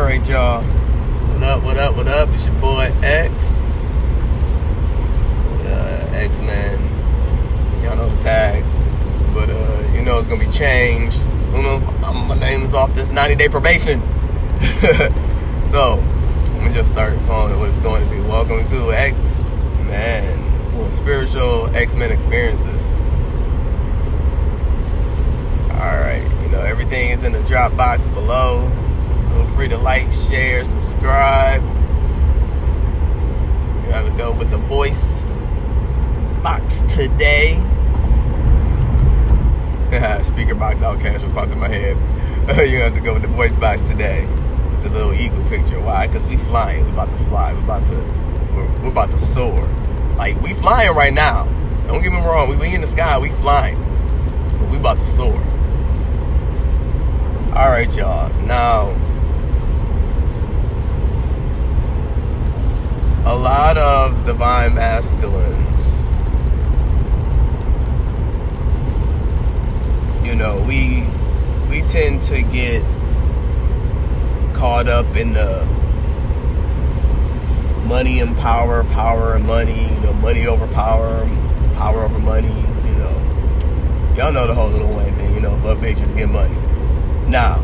Alright, y'all. What up? It's your boy X. With X-Men. Y'all know the tag. But you know it's gonna be changed. Soon as my name is off this 90-day probation. So let me just start calling it what it's going to be. Welcome to X-Men. Well, spiritual X-Men experiences. Alright, you know everything is in the drop box below. Feel free to like, share, subscribe. You have to go with the voice box today. Speaker box outcast just popped in my head. You have to go with the voice box today. With the little eagle picture. Why? Because we flying. We about to fly. We're about to soar. Like, we flying right now. Don't get me wrong. We in the sky. We flying. But we about to soar. Alright, y'all. Now, a lot of divine masculines, you know, we tend to get caught up in the money and power and money, you know, money over power, power over money, you know. Y'all know the whole Lil Wayne thing, you know, fuck bitches, get money. Now,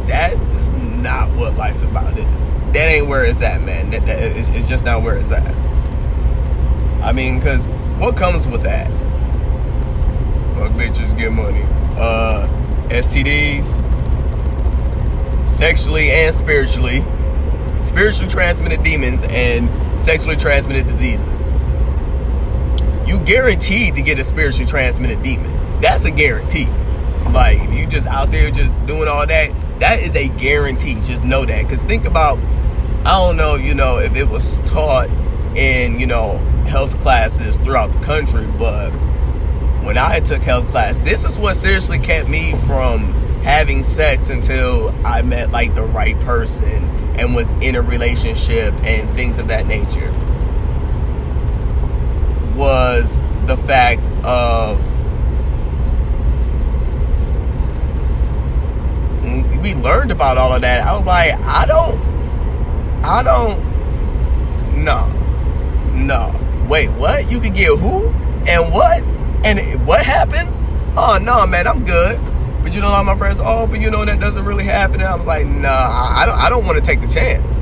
that is not what life's about. That ain't where it's at, man. It's just not where it's at. I mean, because what comes with that? Fuck bitches, get money. STDs, sexually and spiritually transmitted demons and sexually transmitted diseases. You guaranteed to get a spiritually transmitted demon. That's a guarantee. Like, if you just out there just doing all that, that is a guarantee. Just know that. Because think about, I don't know, you know, if it was taught in, you know, health classes throughout the country, but when I took health class, this is what seriously kept me from having sex until I met, like, the right person and was in a relationship and things of that nature, was the fact of, we learned about all of that. I was like, I don't, no. Wait, what? You could get who? And what? And what happens? Oh, no, man, I'm good. But you know, a lot of my friends, oh, but you know, that doesn't really happen. And I was like, nah, I don't want to take the chance.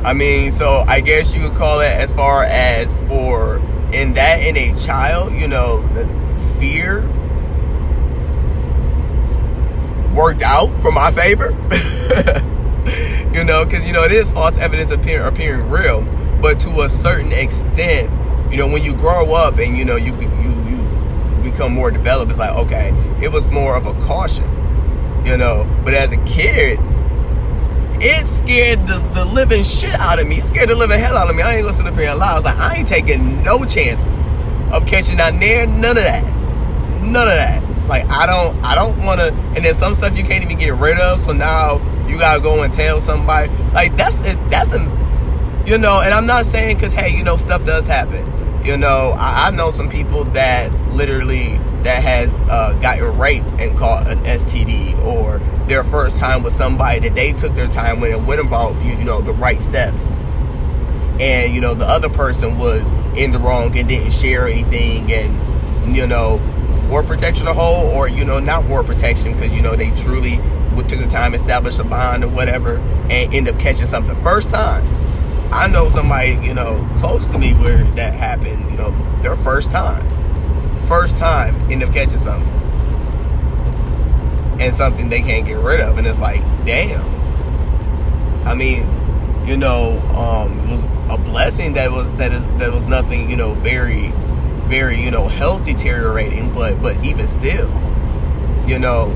I mean, so I guess you could call it, as far as for, in a child, you know, the fear worked out for my favor. You know, because, you know, it is false evidence appearing real, but to a certain extent, you know, when you grow up and, you know, you become more developed, it's like, okay, it was more of a caution, you know. But as a kid, it scared the living shit out of me. It scared the living hell out of me. I ain't listening to parent lie. I was like, I ain't taking no chances of catching out there. None of that. Like, I don't want to. And then some stuff you can't even get rid of, so now you gotta go and tell somebody. Like, that's you know. And I'm not saying, because, hey, you know, stuff does happen. You know, I know some people that literally that has gotten raped and caught an STD, or their first time with somebody that they took their time with and went about, you know, the right steps, and, you know, the other person was in the wrong and didn't share anything, and, you know, war protection a whole, or, you know, not war protection, because, you know, they truly took the time, established a bond or whatever, and end up catching something first time. I know somebody, you know, close to me where that happened, you know, their first time end up catching something, and something they can't get rid of, and it's like, damn. I mean, you know, it was a blessing that was nothing, you know, very, very, you know, health deteriorating, but even still, you know,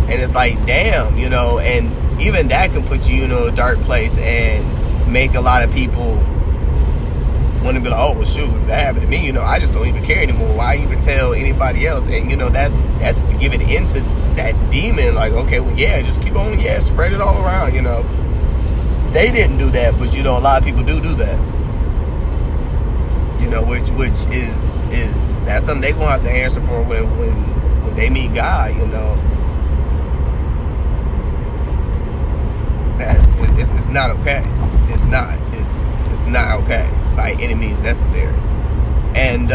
and it's like, damn, you know, and even that can put you, you know, a dark place and make a lot of people want to be like, oh, well, shoot, if that happened to me, you know, I just don't even care anymore. Why even tell anybody else? And, you know, that's giving into that demon, like, okay, well, yeah, just keep on, yeah, spread it all around, you know. They didn't do that, but, you know, a lot of people do that. You know, which is that's something they're gonna have to answer for when they meet God, you know. not okay. It's not. It's not okay by any means necessary. And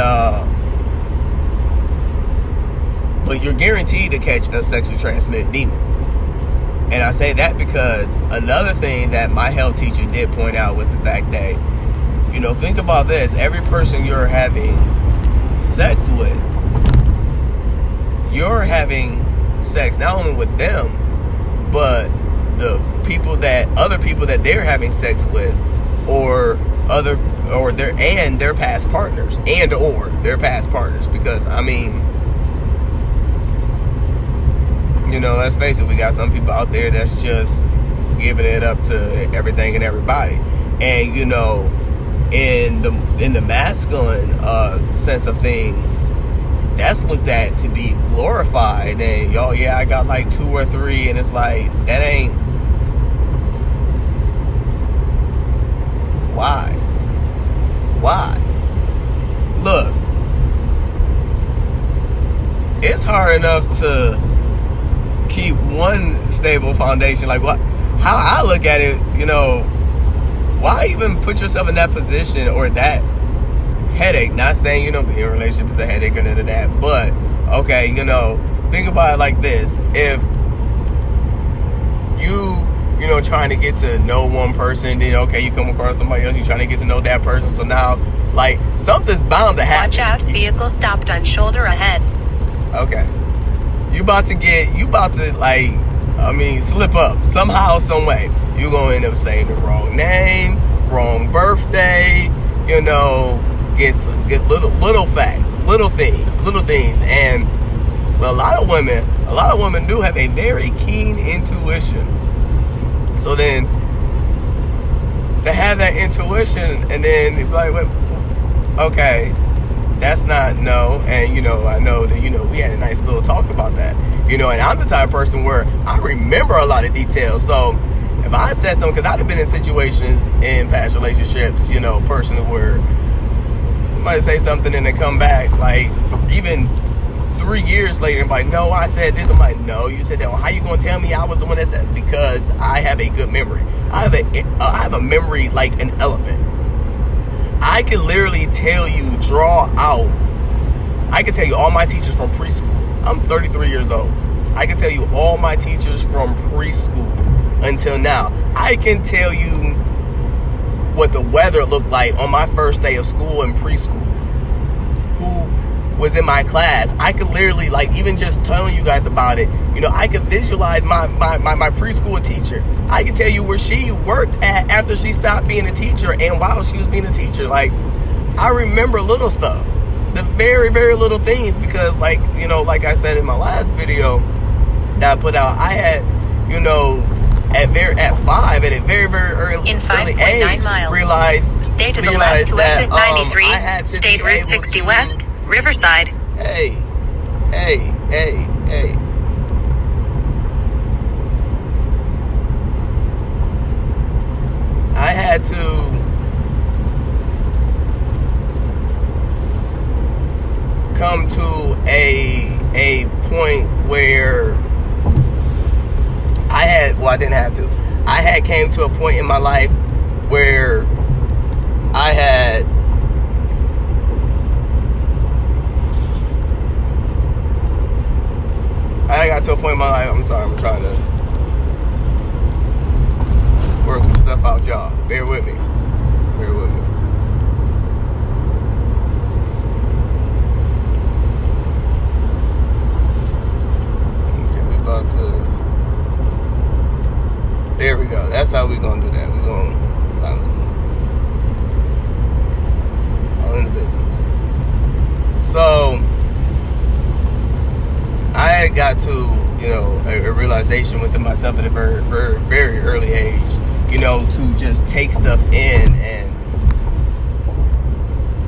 but you're guaranteed to catch a sexually transmitted demon. And I say that because another thing that my health teacher did point out was the fact that, you know, think about this. Every person you're having sex with, you're having sex not only with them, but the people that, other people that they're having sex with, or their past partners, or their past partners. Because, I mean, you know, let's face it, we got some people out there that's just giving it up to everything and everybody. And, you know, in the masculine sense of things, that's looked at to be glorified. And, yo, yeah, I got like 2 or 3, and it's like, that ain't. Why? Look, it's hard enough to keep one stable foundation. Like, what? How I look at it, you know, why even put yourself in that position or that headache? Not saying, you know, being in a relationship is a headache or none of that, but okay, you know, think about it like this. If you know, trying to get to know one person, then okay, you come across somebody else, you're trying to get to know that person, so now, like, something's bound to happen. Watch out, vehicle stopped on shoulder ahead. Okay. You about to like, I mean, slip up somehow, some way. You're gonna end up saying the wrong name, wrong birthday, you know, get little facts, little things. And a lot of women do have a very keen intuition. So then to have that intuition, and then be like, wait, okay, that's not no. And, you know, I know that, you know, we had a nice little talk about that, you know. And I'm the type of person where I remember a lot of details. So if I said something, because I've been in situations in past relationships, you know, personally, where you might say something and then come back like even 3 years later and be like, no, I said this. I'm like, no, you said that. Well, how you gonna tell me I was the one that said? Because I have a good memory. I have a memory like an elephant. I can literally tell you, I can tell you all my teachers from preschool. I'm 33 years old. I can tell you all my teachers from preschool until now. I can tell you what the weather looked like on my first day of school in preschool. Who was in my class. I could literally, like, even just telling you guys about it, you know, I could visualize my preschool teacher. I could tell you where she worked at after she stopped being a teacher and while she was being a teacher. Like, I remember little stuff, the very, very little things, because, like, you know, like I said in my last video that I put out, I had, you know, at a very, very early in 5.9 miles, realized stay to the left to exit 93, I had to State Route 60 West, Riverside. Hey. I had to come to a point where I didn't have to. I had came to a point in my life where I got to a point in my life. I'm sorry, I'm trying to work some stuff out, y'all. Bear with me. Okay, we about to. There we go. That's how we gonna do that. We gonna silence them. All in the business. So I had got to, you know, a realization within myself at a very, very, very early age, you know, to just take stuff in. And,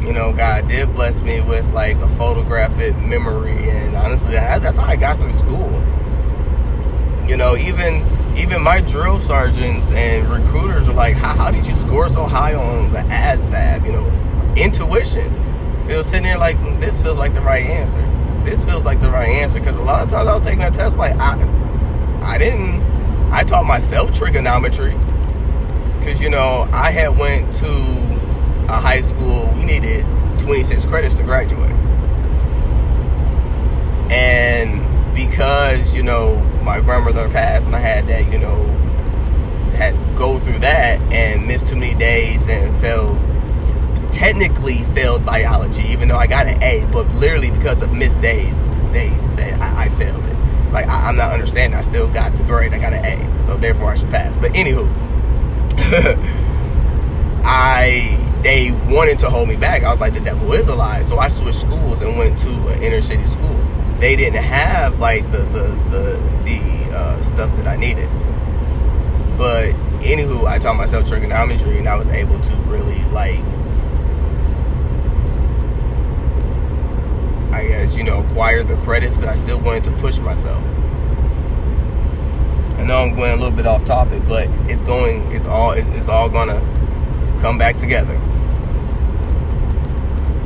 you know, God did bless me with like a photographic memory, and honestly, that's how I got through school. You know, even my drill sergeants and recruiters are like, how did you score so high on the ASVAB? You know, intuition. They was sitting there like, this feels like the right answer. Because a lot of times I was taking that test like, I taught myself trigonometry. because, you know, I had went to a high school, we needed 26 credits to graduate. And because, you know, my grandmother passed and I had that, you know, had go through that and missed too many days and technically failed biology, even though I got an A, but literally because of missed days, they said I failed it. Like, I'm not understanding. I still got the grade. I got an A, so therefore I should pass. But anywho, they wanted to hold me back. I was like, the devil is a lie. So I switched schools and went to an inner city school. They didn't have like the stuff that I needed. But anywho, I taught myself trigonometry, and I was able to really, like, I guess, you know, acquire the credits that I still wanted to push myself. I know I'm going a little bit off topic, but it's all gonna come back together.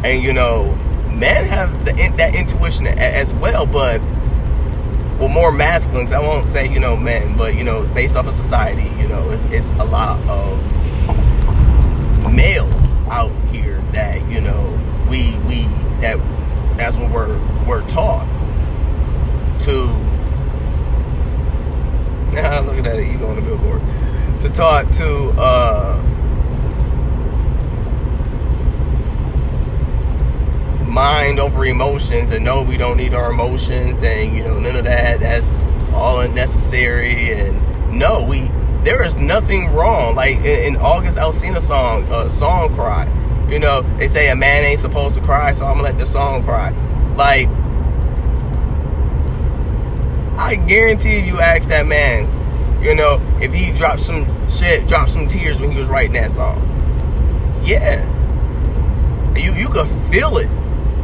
And, you know, men have that intuition as well, but, well, more masculine, because I won't say, you know, men, but, you know, based off of society, you know, it's a lot of males out here that, you know, that's what we're taught to. Now look at that ego on the billboard. Taught to mind over emotions, and no, we don't need our emotions, and, you know, none of that. That's all unnecessary. And no, there is nothing wrong. Like in August Alsina song Cry. You know, they say a man ain't supposed to cry, so I'm gonna let the song cry. Like, I guarantee if you ask that man, you know, if he dropped some tears when he was writing that song. Yeah. You could feel it.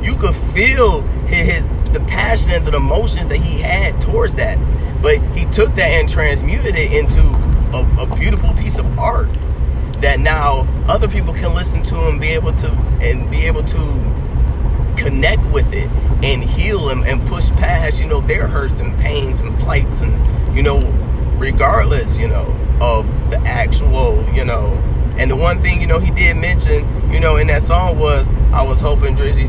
You could feel the passion and the emotions that he had towards that. But he took that and transmuted it into a beautiful piece of art that now other people can listen to and be able to connect with it and heal them and push past, you know, their hurts and pains and plights, and, you know, regardless, you know, of the actual, you know. And the one thing, you know, he did mention, you know, in that song was, I was hoping Drizzy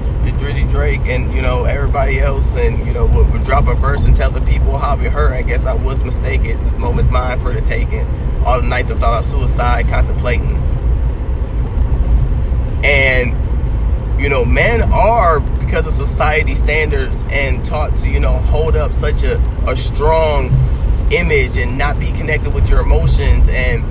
Drake and, you know, everybody else, and, you know, would drop a verse and tell the people how we hurt. I guess I was mistaken. This moment's mine for the taking. All the nights of thought of suicide contemplating. And, you know, men are, because of society standards, and taught to, you know, hold up such a strong image and not be connected with your emotions, and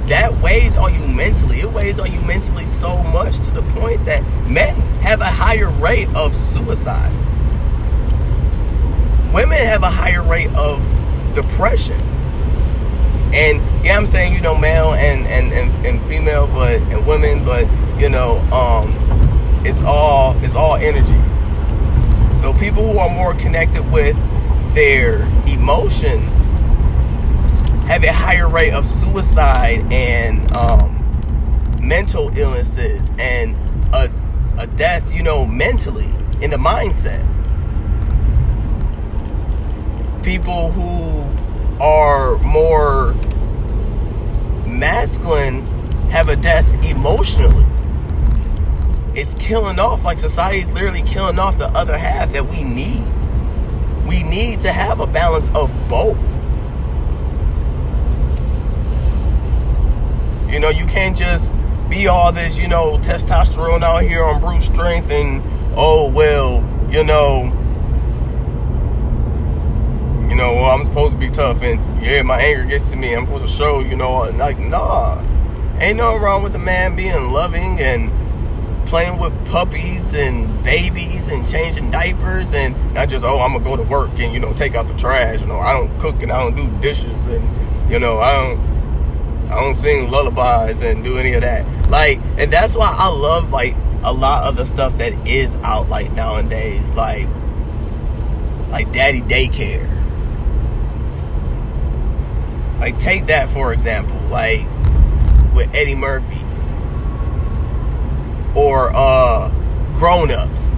that weighs on you mentally. It weighs on you mentally so much to the point that men have a higher rate of suicide. Women have a higher rate of depression. And yeah, I'm saying, you know, male and female, but, and women, but, you know, it's all energy. So people who are more connected with their emotions have a higher rate of suicide and mental illnesses and a death, you know, mentally, in the mindset. People who are more masculine have a death emotionally. It's killing off, like society's literally killing off the other half that we need. We need to have a balance of both. You know, you can't just be all this, you know, testosterone out here on brute strength and, oh, well, you know, well, I'm supposed to be tough, and yeah, my anger gets to me, I'm supposed to show, you know, like, nah. Ain't nothing wrong with a man being loving and playing with puppies and babies and changing diapers, and not just, oh, I'm gonna go to work and, you know, take out the trash. You know, I don't cook and I don't do dishes, and, you know, I don't sing lullabies and do any of that. Like, and that's why I love, like, a lot of the stuff that is out, like, nowadays, like daddy daycare. Like, take that for example, like with Eddie Murphy, or Grown Ups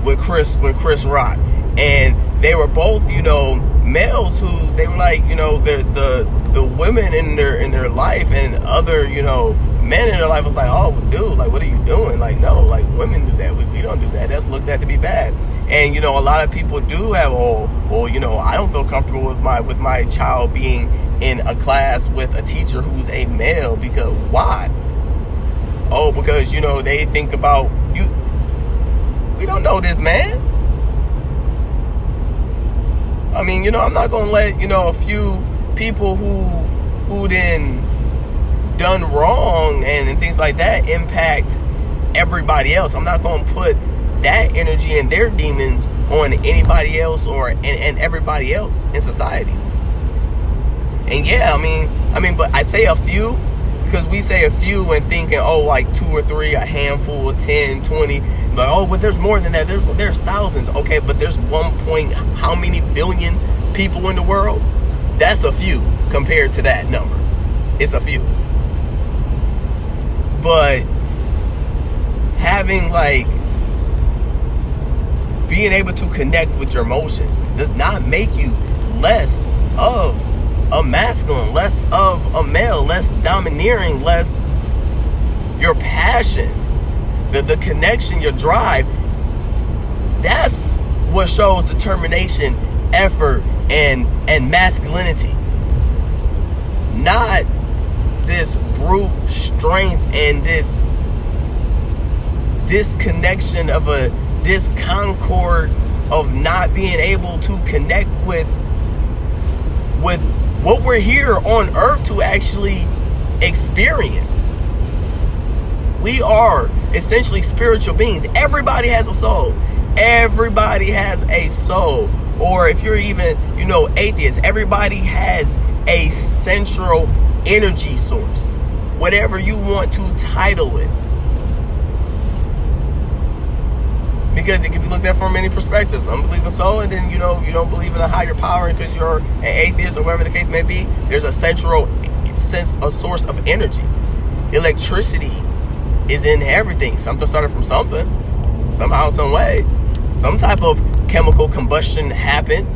with Chris Rock, and they were both, you know, males who, they were like, you know, the the women in their life and other, men in their life was like, oh, dude, like, what are you doing? Like, no, like, women do that. We don't do that. That's looked at to be bad. And, a lot of people do have, I don't feel comfortable with my child being in a class with a teacher who's a male. Because why? Oh, because, they think about you. We don't know this man. I mean, I'm not going to let, a few people who then done wrong and things like that impact everybody else. I'm not going to put that energy and their demons on anybody else and everybody else in society. And yeah, I mean, but I say a few because we say a few and thinking, oh, like 2 or 3, a handful, 10, 20. But oh, but there's more than that. There's thousands. Okay, but there's 1 point how many billion people in the world? That's a few compared to that number. It's a few. But having being able to connect with your emotions does not make you less of a masculine, less of a male, less domineering, less your passion, the connection, your drive. That's what shows determination, effort, and masculinity. Not this brute strength and this disconnection of a disconcord of not being able to connect with what we're here on earth to actually experience. We are essentially spiritual beings. Everybody has a soul. Everybody has a soul. Or if you're even, atheist, everybody has a central energy source. Whatever you want to title it. Because it can be looked at from many perspectives. Some believe in soul, and then you don't believe in a higher power because you're an atheist or whatever the case may be. There's a central source of energy. Electricity is in everything. Something started from something. Somehow, some way. Some type of chemical combustion happened.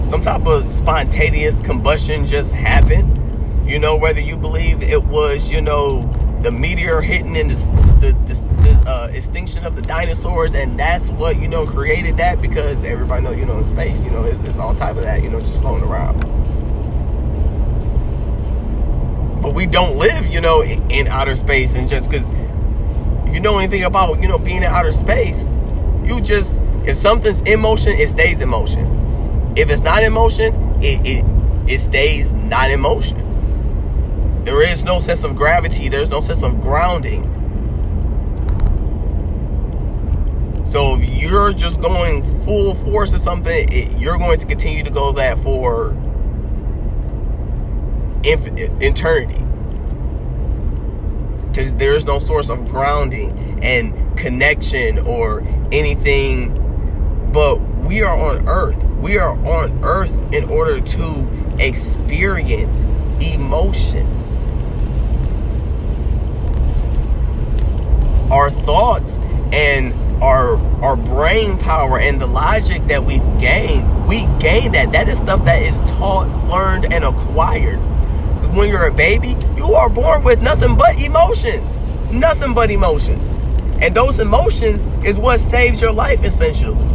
Some type of spontaneous combustion just happened. Whether you believe it was, the meteor hitting in the extinction of the dinosaurs, and that's what created that, because everybody know in space it's all type of that just floating around. But we don't live in outer space, and just because if you know anything about being in outer space, if something's in motion, it stays in motion. If it's not in motion, it stays not in motion. There is no sense of gravity. There's no sense of grounding. So if you're just going full force or something, you're going to continue to go that for eternity. Because there's no source of grounding and connection or anything. But we are on earth. We are on earth in order to experience emotions. Our thoughts and our brain power and the logic that we gain that. That is stuff that is taught, learned, and acquired. When you're a baby, you are born with nothing but emotions. Nothing but emotions. And those emotions is what saves your life, essentially.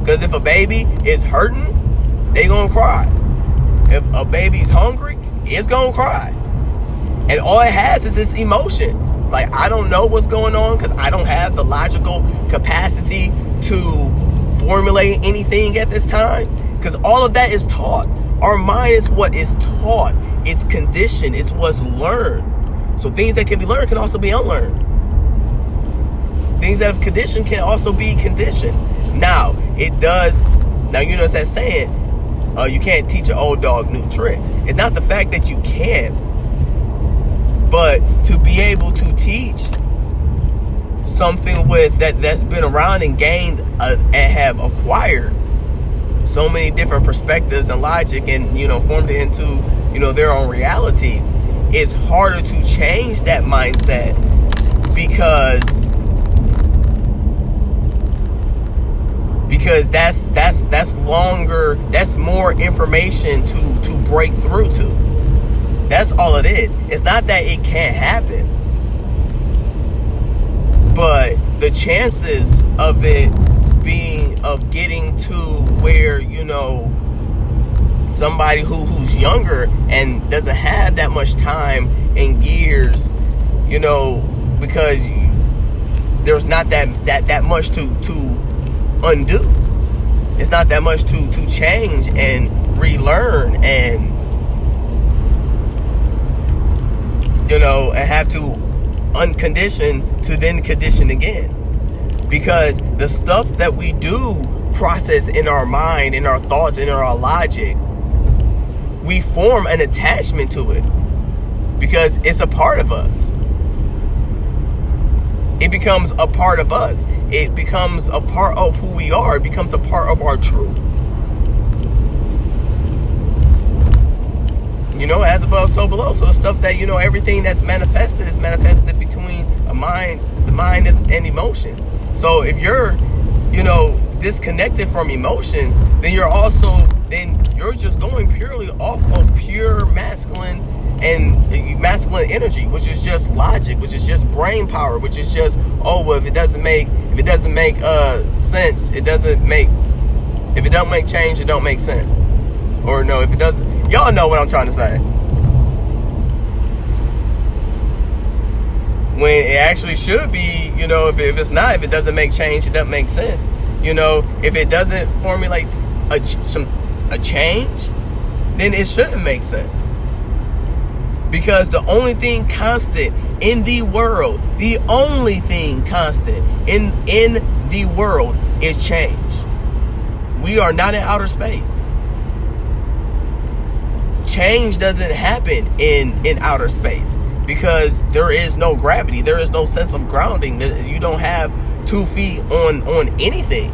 Because if a baby is hurting, they gonna cry. If a baby's hungry, it's gonna cry. And all it has is its emotions. Like, I don't know what's going on because I don't have the logical capacity to formulate anything at this time. Because all of that is taught. Our mind is what is taught. It's conditioned. It's what's learned. So things that can be learned can also be unlearned. Things that are conditioned can also be conditioned. Now, it does. Now, it's that saying, you can't teach an old dog new tricks. It's not the fact that you can't, but to be able to teach something that's been around and gained and have acquired so many different perspectives and logic and formed it into their own reality, it's harder to change that mindset because because that's longer, that's more information to break through to. That's all it is. It's not that it can't happen, but the chances of getting to where, somebody who's younger and doesn't have that much time and years, because there's not that much to undo. It's not that much to change and relearn and and have to uncondition to then condition again. Because the stuff that we do process in our mind, in our thoughts, in our logic, we form an attachment to it because it's a part of us. It becomes a part of us. It becomes a part of who we are. It becomes a part of our truth. As above, so below. So the stuff that, everything that's manifested is manifested between the mind and emotions. So if you're, disconnected from emotions, then you're just going purely off of pure masculine energy, which is just logic, which is just brain power, which is just, if it doesn't make sense, if it don't make change, it don't make sense. Or no, if it doesn't, y'all know what I'm trying to say. When it actually should be, if it's not, if it doesn't make change, it doesn't make sense. If it doesn't formulate a change, then it shouldn't make sense. Because the only thing constant in the world, the only thing constant in the world is change. We are not in outer space. Change doesn't happen in outer space because there is no gravity. There is no sense of grounding. You don't have 2 feet on anything.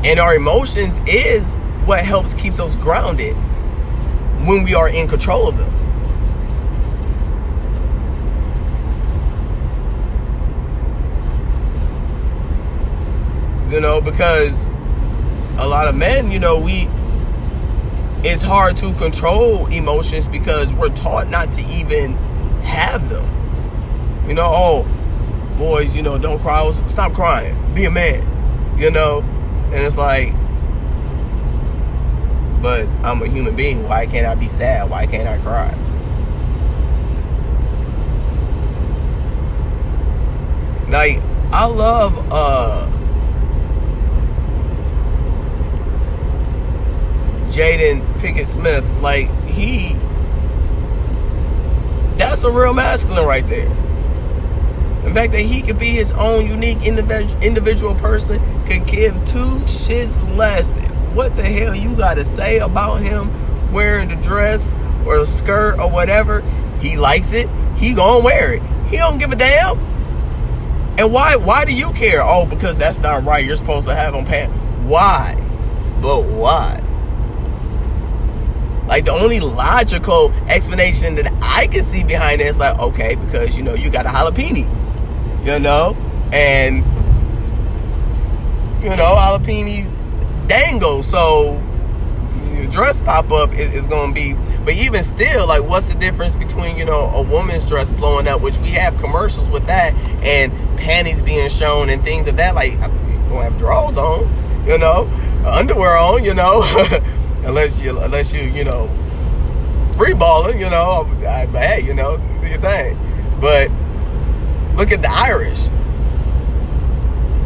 And our emotions is what helps keeps us grounded when we are in control of them. Because a lot of men, it's hard to control emotions because we're taught not to even have them. Boys, don't cry, stop crying, be a man, and it's like, but I'm a human being, why can't I be sad, why can't I cry? Like, I love Jaden Pickett Smith. Like, that's a real masculine right there. The fact that he could be his own unique individual person, could give 2 shits less what the hell you gotta say about him wearing the dress or the skirt or whatever. He likes it, he gonna wear it. He don't give a damn. And why do you care? Because that's not right, you're supposed to have on pants. Why? But why? Like, the only logical explanation that I can see behind it is like, okay, because, you got a jalapeno, and, jalapenos dango, so your dress pop up is going to be, but even still, like, what's the difference between, a woman's dress blowing up, which we have commercials with that, and panties being shown and things of that, like, you're going to have drawers on, underwear on, unless you free balling, hey, do your thing. But look at the Irish.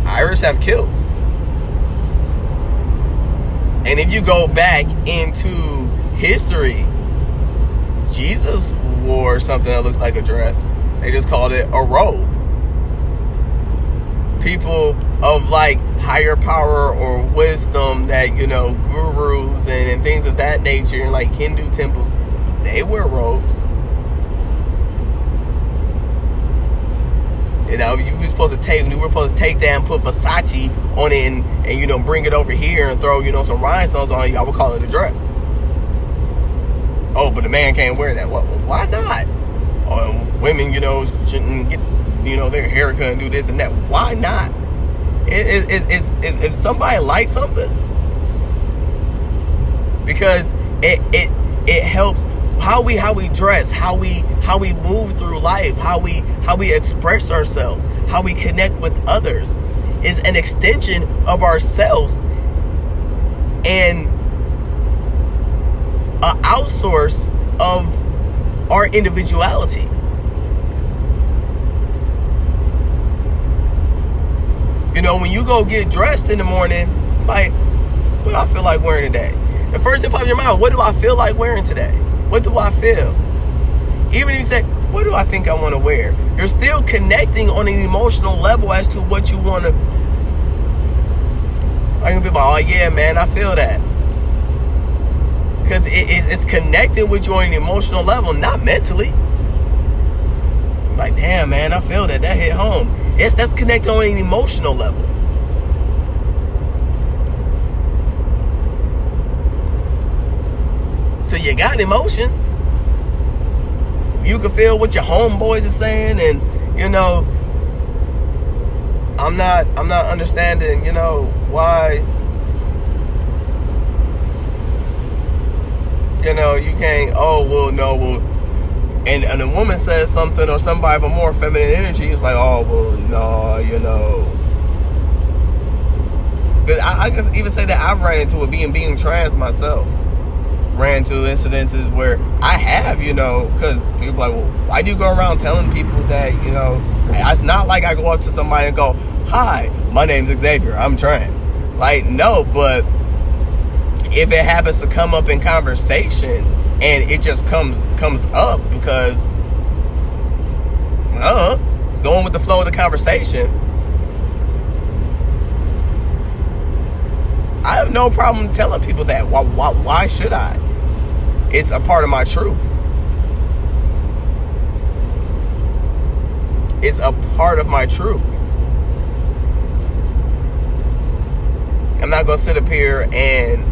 Irish have kilts. And if you go back into history, Jesus wore something that looks like a dress. They just called it a robe. People of like higher power or wisdom that, gurus and things of that nature, and like Hindu temples, they wear robes. You were supposed to take that and put Versace on it and bring it over here and throw, some rhinestones on it. Y'all would call it a dress. But the man can't wear that. Why not? Women, shouldn't get, their haircut and do this and that. Why not? If somebody likes something, because it helps how we dress, how we move through life, how we express ourselves, how we connect with others, is an extension of ourselves and an outsource of our individuality. You know, when you go get dressed in the morning, like, what do I feel like wearing today? The first thing pops in your mind, what do I feel like wearing today? What do I feel? Even if you say, what do I think I want to wear? You're still connecting on an emotional level as to what you want to. I'm going to be like, oh yeah, man, I feel that. Because it's connected with you on an emotional level, not mentally. Like, damn, man, I feel that. That hit home. Yes, that's connected on an emotional level. So you got emotions. You can feel what your homeboys are saying, and you know, I'm not understanding, you know, why, you know, you can't, oh, well, no, well, and a woman says something, or somebody with more feminine energy is like, oh, well, no, you know. But I can even say that I've ran into it being trans myself. Ran into incidences where I have, you know, because people are like, well, why do you go around telling people that, you know, it's not like I go up to somebody and go, hi, my name's Xavier, I'm trans. Like, no, but if it happens to come up in conversation and it just comes up because, it's going with the flow of the conversation, I have no problem telling people that. Why should I? It's a part of my truth. It's a part of my truth. I'm not going to sit up here and,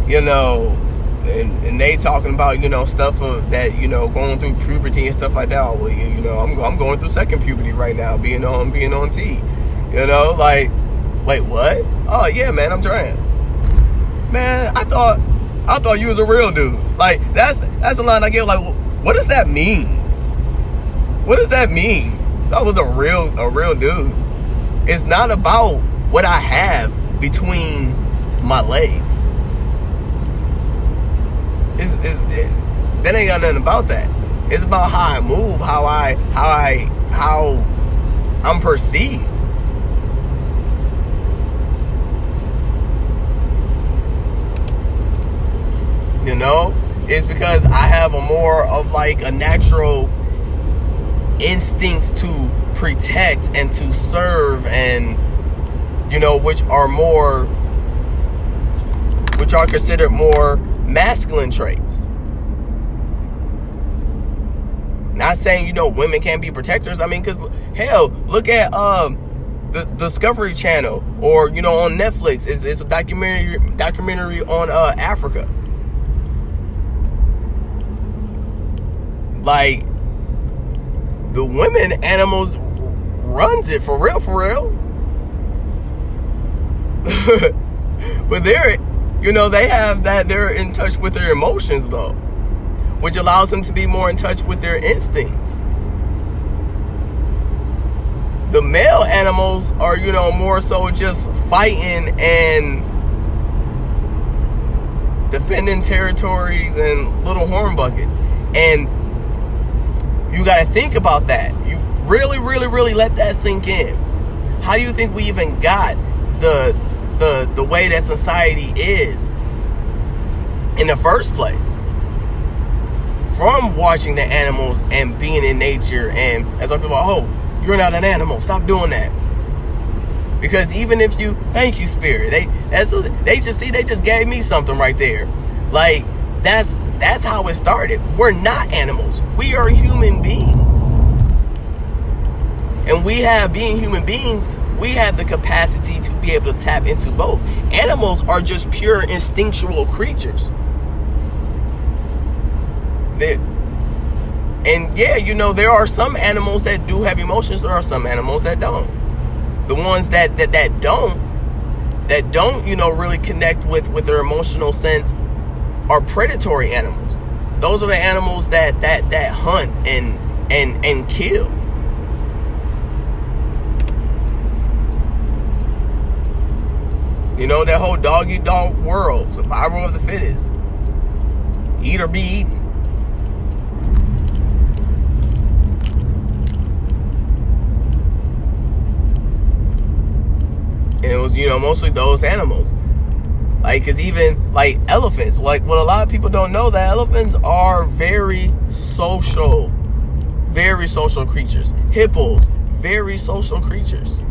you know, and they talking about, you know, stuff of that, you know, going through puberty and stuff like that. Oh, well, you know, I'm going through second puberty right now, being on T. You know, like, wait, what? Oh yeah, man, I'm trans. Man, I thought you was a real dude. Like, that's a line I get. Like, what does that mean? What does that mean? I was a real dude. It's not about what I have between my legs. That ain't got nothing about that. It's about how I move, how I'm perceived. You know, it's because I have a more of like a natural instincts to protect and to serve, and you know, which are considered more masculine traits. Not saying, you know, women can't be protectors. I mean, because hell, look at the Discovery Channel, or you know, on Netflix. It's a documentary on Africa. Like, the women animals runs it for real. But they're, you know, they have that, they're in touch with their emotions though, which allows them to be more in touch with their instincts. The male animals are, you know, more so just fighting and defending territories and little horn buckets. And you got to think about that. You really let that sink in. How do you think we even got the way that society is in the first place? From watching the animals and being in nature, and as some people, oh, you're not an animal, stop doing that. Because even if you, thank you, spirit, they just gave me something right there. Like, that's how it started. We're not animals. We are human beings. And being human beings, we have the capacity to be able to tap into both. Animals are just pure instinctual creatures. And yeah, you know, there are some animals that do have emotions. There are some animals that don't. The ones that don't, you know, really connect with their emotional sense are predatory animals. Those are the animals that hunt and kill. You know, that whole dog eat dog world, survival of the fittest, eat or be eaten. And it was, you know, mostly those animals. Like, because even, like, elephants, like, what a lot of people don't know, that elephants are very social creatures. Hippos, very social creatures.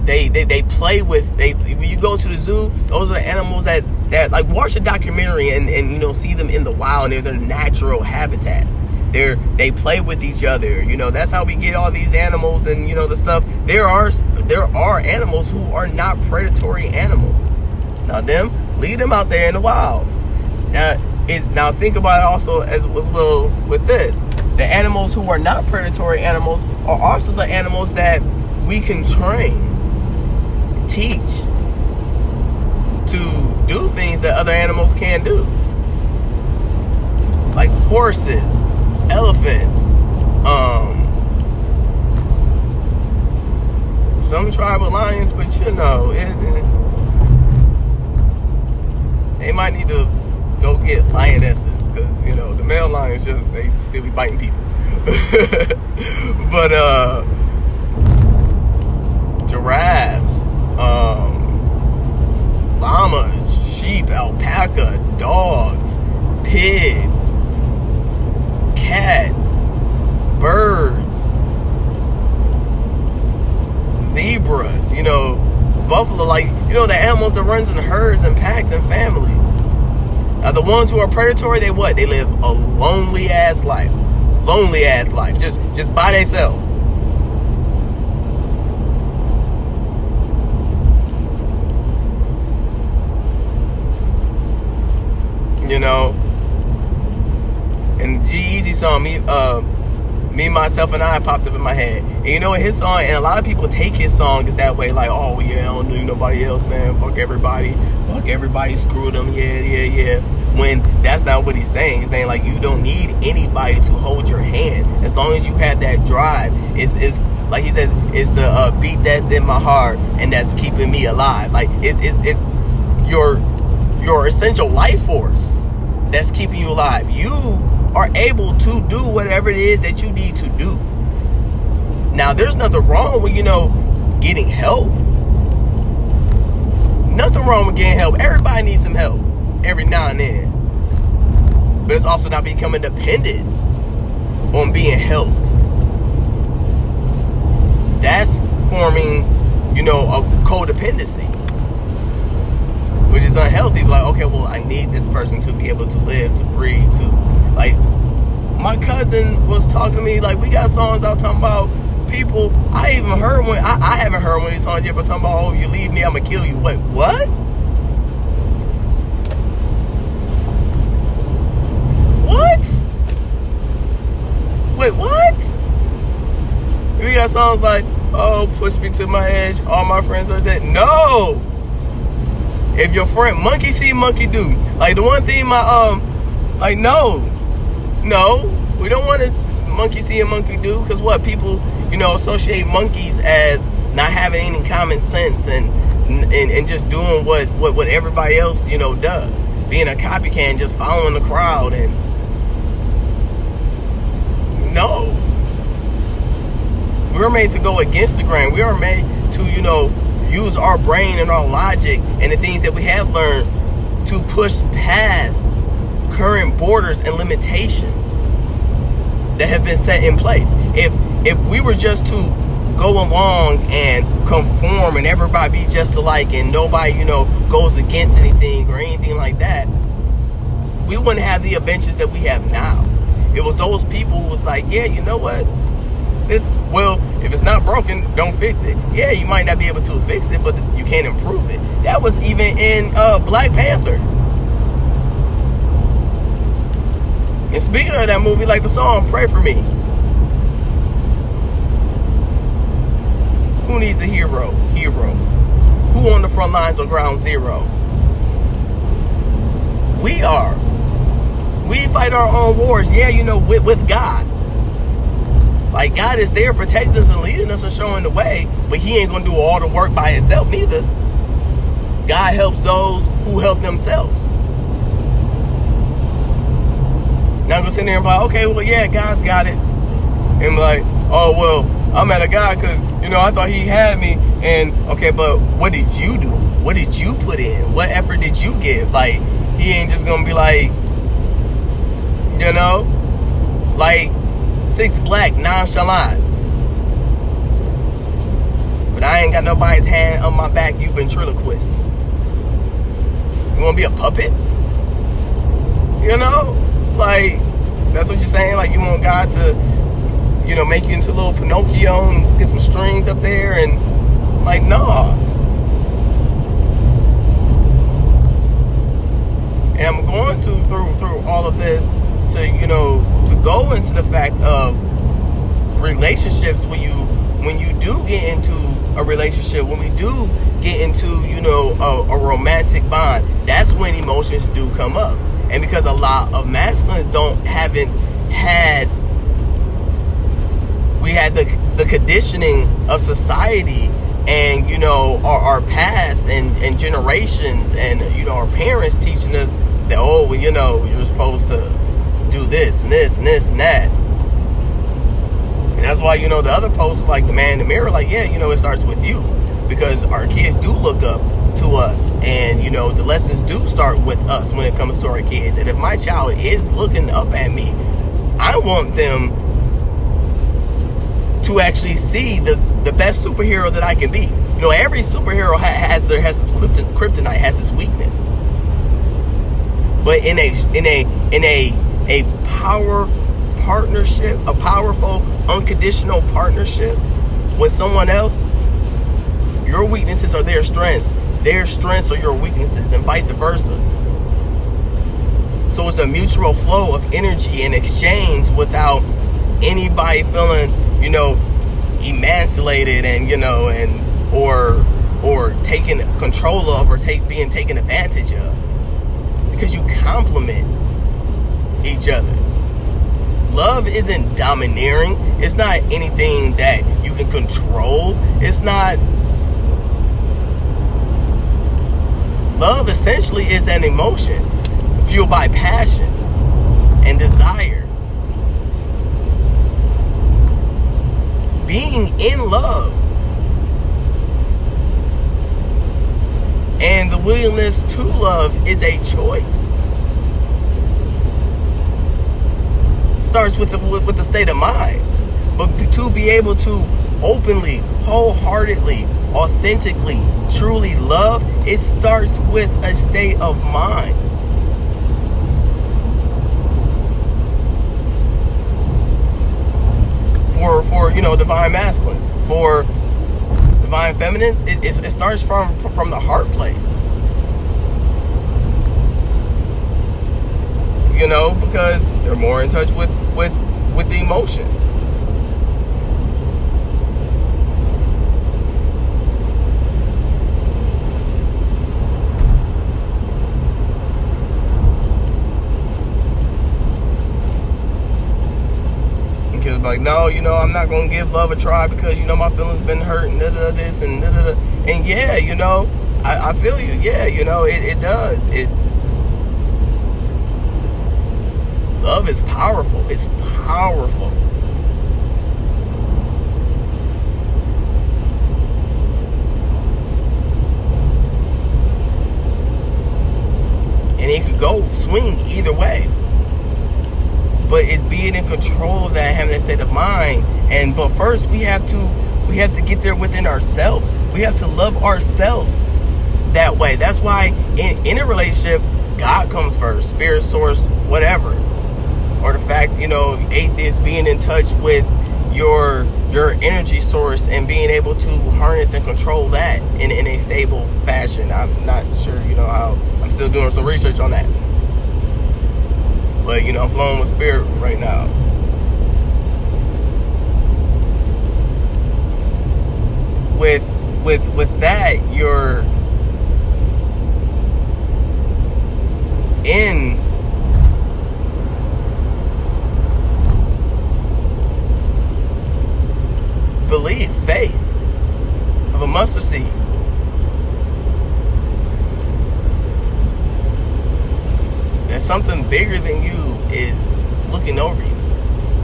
They play with, when you go to the zoo, those are the animals that like, watch a documentary and you know, see them in the wild, and they're their natural habitat. They play with each other. You know, that's how we get all these animals and, you know, the stuff. There are animals who are not predatory animals. Now leave them out there in the wild. Now think about it also as well with this. The animals who are not predatory animals are also the animals that we can train, teach to do things that other animals can't do. Like horses, elephants, some tribal lions, but you know, they might need to go get lionesses, because, you know, the male lions they still be biting people. But giraffes, llamas, sheep, alpaca, dogs, pigs, cats, birds, zebras, you know, buffalo, like, you know, the animals that runs in herds and packs and families. Now, the ones who are predatory, they live a lonely ass life, just by themselves. You know, and G-Eazy song, me, myself, and I popped up in my head. And you know, his song, and a lot of people take his song as that way, like, oh yeah, I don't need nobody else, man. Fuck everybody, screw them, yeah. When that's not what he's saying. He's saying, like, you don't need anybody to hold your hand as long as you have that drive. It's like he says, it's the beat that's in my heart and that's keeping me alive. Like, it's your essential life force that's keeping you alive. You are able to do whatever it is that you need to do. Now, there's nothing wrong with, you know, getting help. Nothing wrong with getting help. Everybody needs some help every now and then. But it's also not becoming dependent on being helped. That's forming, you know, a codependency, which is unhealthy. Like, okay, well, I need this person to be able to live, to breathe, to, like, my cousin was talking to me, like, we got songs out talking about people. I haven't heard one of these songs yet, but talking about, oh, you leave me, I'm gonna kill you. Wait, what? Wait, what? We got songs like, oh, push me to my edge, all my friends are dead. No! If your friend, monkey see, monkey do. Like, the one thing like, no, we don't want to monkey see and monkey do, because what, people, you know, associate monkeys as not having any common sense and just doing what everybody else, you know, does, being a copycat and just following the crowd. And no, we were made to go against the grain. We are made to, you know, use our brain and our logic and the things that we have learned to push past current borders and limitations that have been set in place. If we were just to go along and conform and everybody be just alike and nobody, you know, goes against anything or anything like that, we wouldn't have the adventures that we have now. It was those people who was like, yeah, you know what? Well, if it's not broken, don't fix it. Yeah, you might not be able to fix it, but you can't improve it. That was even in Black Panther. And speaking of that movie, like the song Pray For Me. Who needs a hero? Hero. Who on the front lines of ground zero? We are. We fight our own wars, yeah, with God. Like, God is there protecting us and leading us and showing the way, but he ain't going to do all the work by himself neither. God helps those who help themselves. Now I'm going to sit there and be like, okay, well, yeah, God's got it. And be like, oh, well, I'm at a God because, I thought he had me. And, okay, but what did you do? What did you put in? What effort did you give? Like, he ain't just going to be like, like 6 black, nonchalant. But I ain't got nobody's hand on my back, you ventriloquist. You want to be a puppet? Like, that's what you're saying? Like, you want God to, make you into a little Pinocchio and get some strings up there and, like, no. And I'm going through all of this to, to go into the fact of relationships when you do get into a relationship, when we do get into, a romantic bond, that's when emotions do come up. And because a lot of masculines we had the conditioning of society and, our past and generations and, our parents teaching us that, oh, well, you're supposed to do this and this and this and that. And that's why, the other posts, like the man in the mirror, like, yeah, it starts with you. Because our kids do look up to us. And, the lessons do start with us when it comes to our kids. And if my child is looking up at me, I want them to actually see the best superhero that I can be. Every superhero has his kryptonite, has his weakness. But in a power partnership, a powerful, unconditional partnership with someone else, your weaknesses are their strengths. Their strengths are your weaknesses, and vice versa. So it's a mutual flow of energy and exchange without anybody feeling, emasculated and, or taken control of or being taken advantage of. Because you complement each other. Love isn't domineering. It's not anything that you can control. It's not. Love essentially is an emotion fueled by passion and desire. Being in love and the willingness to love is a choice. Starts with the state of mind, but to be able to openly, wholeheartedly, authentically, truly love, it starts with a state of mind. For divine masculines, for divine feminines, it starts from the heart place. Because they're more in touch with the emotions. And kids be like, no, I'm not gonna give love a try because my feelings been hurt and this and and yeah, I feel you. Yeah, it does. Love is powerful. It's powerful. And it could go swing either way. But it's being in control of that, having that state of mind. But first we have to get there within ourselves. We have to love ourselves that way. That's why in a relationship, God comes first, spirit, source, whatever. Or the fact, atheists being in touch with your energy source and being able to harness and control that in a stable fashion. I'm not sure, how. I'm still doing some research on that. But, you know, I'm flowing with spirit right now. With that, you're in belief, faith of a mustard seed. That something bigger than you is looking over you,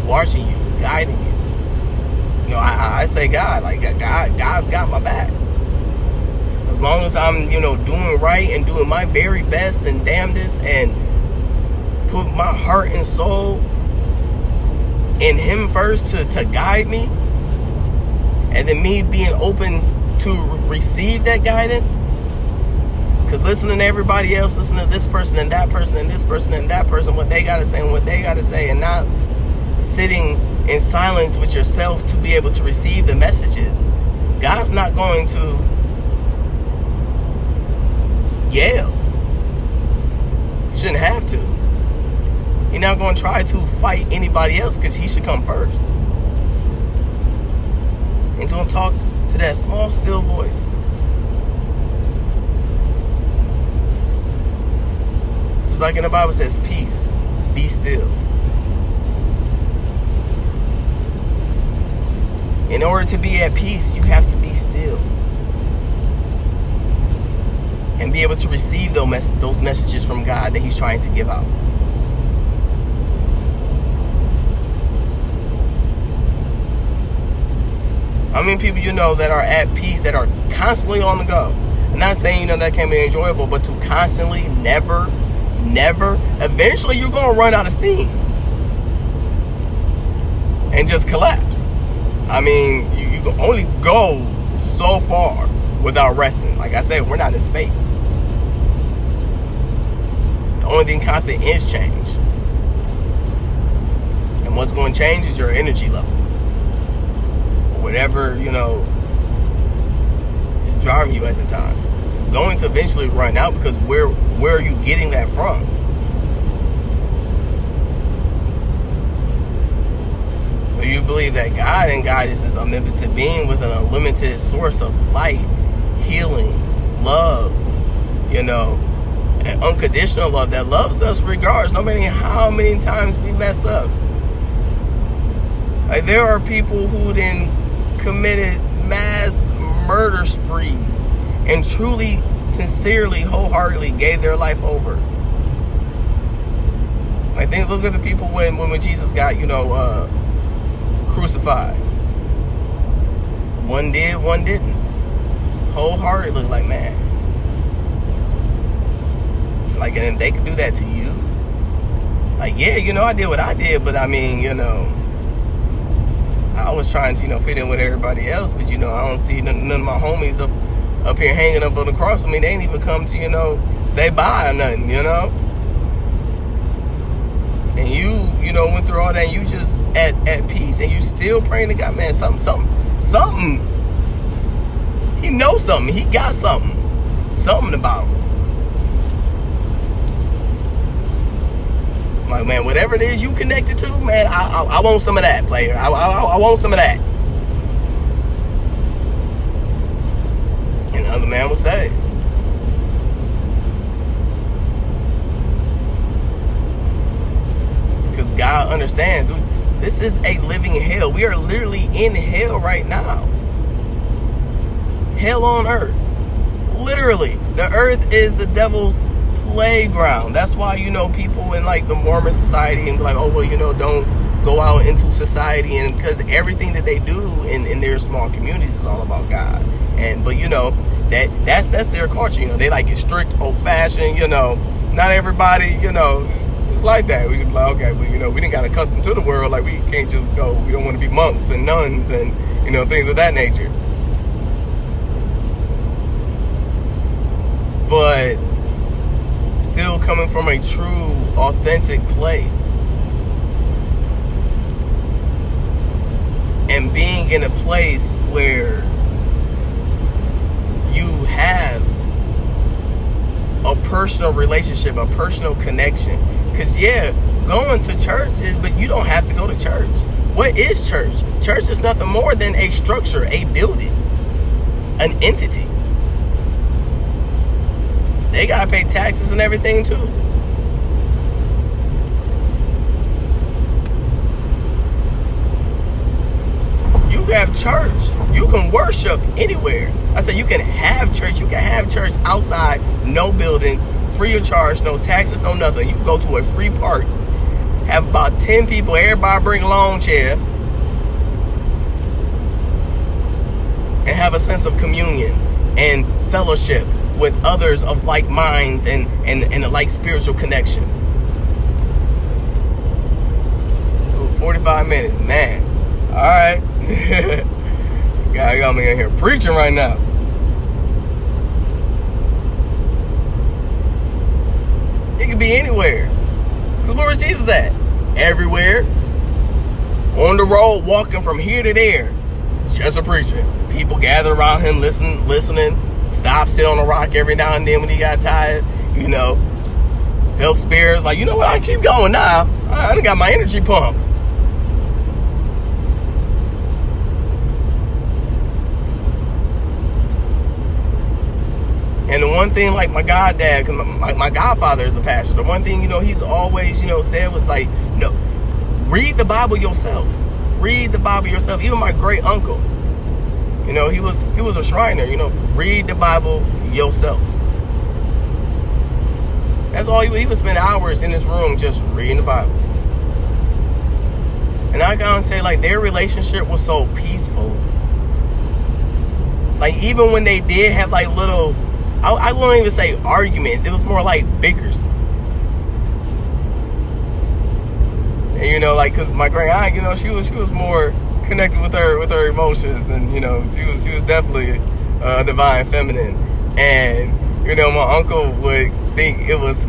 watching you, guiding you. You know, I say God, like God's got my back. As long as I'm, you know, doing right and doing my very best and damnedest and put my heart and soul in Him first to guide me, and then me being open to receive that guidance. Because listening to everybody else, listening to this person and that person and this person and that person, what they gotta say and what they gotta say, and not sitting in silence with yourself to be able to receive the messages. God's not going to yell. He shouldn't have to. He's not going to try to fight anybody else, because He should come first. And so I'm talking to that small, still voice. Just like in the Bible says, peace, be still. In order to be at peace, you have to be still. And be able to receive those messages from God that He's trying to give out. How many people you know that are at peace, that are constantly on the go? I'm not saying, you know, that can be enjoyable, but to constantly, never, eventually you're going to run out of steam. And just collapse. I mean, you can only go so far without resting. Like I said, we're not in space. The only thing constant is change. And what's going to change is your energy level. Whatever, you know, is driving you at the time. It's going to eventually run out, because where are you getting that from? So you believe that God and Goddess is omnipotent being with an unlimited source of light, healing, love, you know, and unconditional love that loves us regardless, no matter how many times we mess up. Like, there are people who then committed mass murder sprees and truly, sincerely, wholeheartedly gave their life over. I think, look at the people when Jesus got, you know, crucified. One did, one didn't. Wholeheartedly, like, man. Like, and if they could do that to you, like, yeah, you know, I did what I did, but I mean, you know, I was trying to, you know, fit in with everybody else, but, you know, I don't see none of my homies up here hanging up on the cross. I mean, they ain't even come to, you know, say bye or nothing, you know? And you know, went through all that, and you just at peace, and you still praying to God, man, something. He knows something. He got something about him. Like, man, whatever it is you connected to, man, I want some of that, player. I want some of that. And the other man will say, because God understands this is a living hell. We are literally in hell right now. Hell on earth. Literally. The earth is the devil's playground. That's why, you know, people in like the Mormon society and be like, oh, well, you know, don't go out into society, and because everything that they do in their small communities is all about God. But you know, that's their culture. You know, they like it strict, old fashioned. You know, not everybody, you know, it's like that. We just be like, okay, but you know, we didn't got accustomed to the world. Like, we can't just go. We don't want to be monks and nuns and, you know, things of that nature. But still coming from a true, authentic place. And being in a place where you have a personal relationship, a personal connection. Because, yeah, going to church but you don't have to go to church. What is church? Church is nothing more than a structure, a building, an entity. They gotta pay taxes and everything too. You have church. You can worship anywhere. I said you can have church. You can have church outside, no buildings, free of charge, no taxes, no nothing. You can go to a free park, have about 10 people, everybody bring a lawn chair, and have a sense of communion and fellowship with others of like minds and a like spiritual connection. Ooh, 45 minutes, man. All right. God got me in here preaching right now. It could be anywhere. Because where was Jesus at? Everywhere. On the road, walking from here to there. Just a preacher. People gather around him, listening. Stop, sit on a rock every now and then when he got tired. You know. Felt spirits. Like, you know what? I keep going now. I done got my energy pumped. And the one thing, like my goddad, because my godfather is a pastor, the one thing, he's always, said was like, no, read the Bible yourself. Read the Bible yourself. Even my great uncle, he was a Shriner, read the Bible yourself. That's all he would spend hours in his room just reading the Bible. And I gotta say, like, their relationship was so peaceful. Like, even when they did have like little, I won't even say arguments. It was more like bickers. And like, cause my great aunt, she was more connected with her emotions, and she was definitely divine feminine. And my uncle would think it was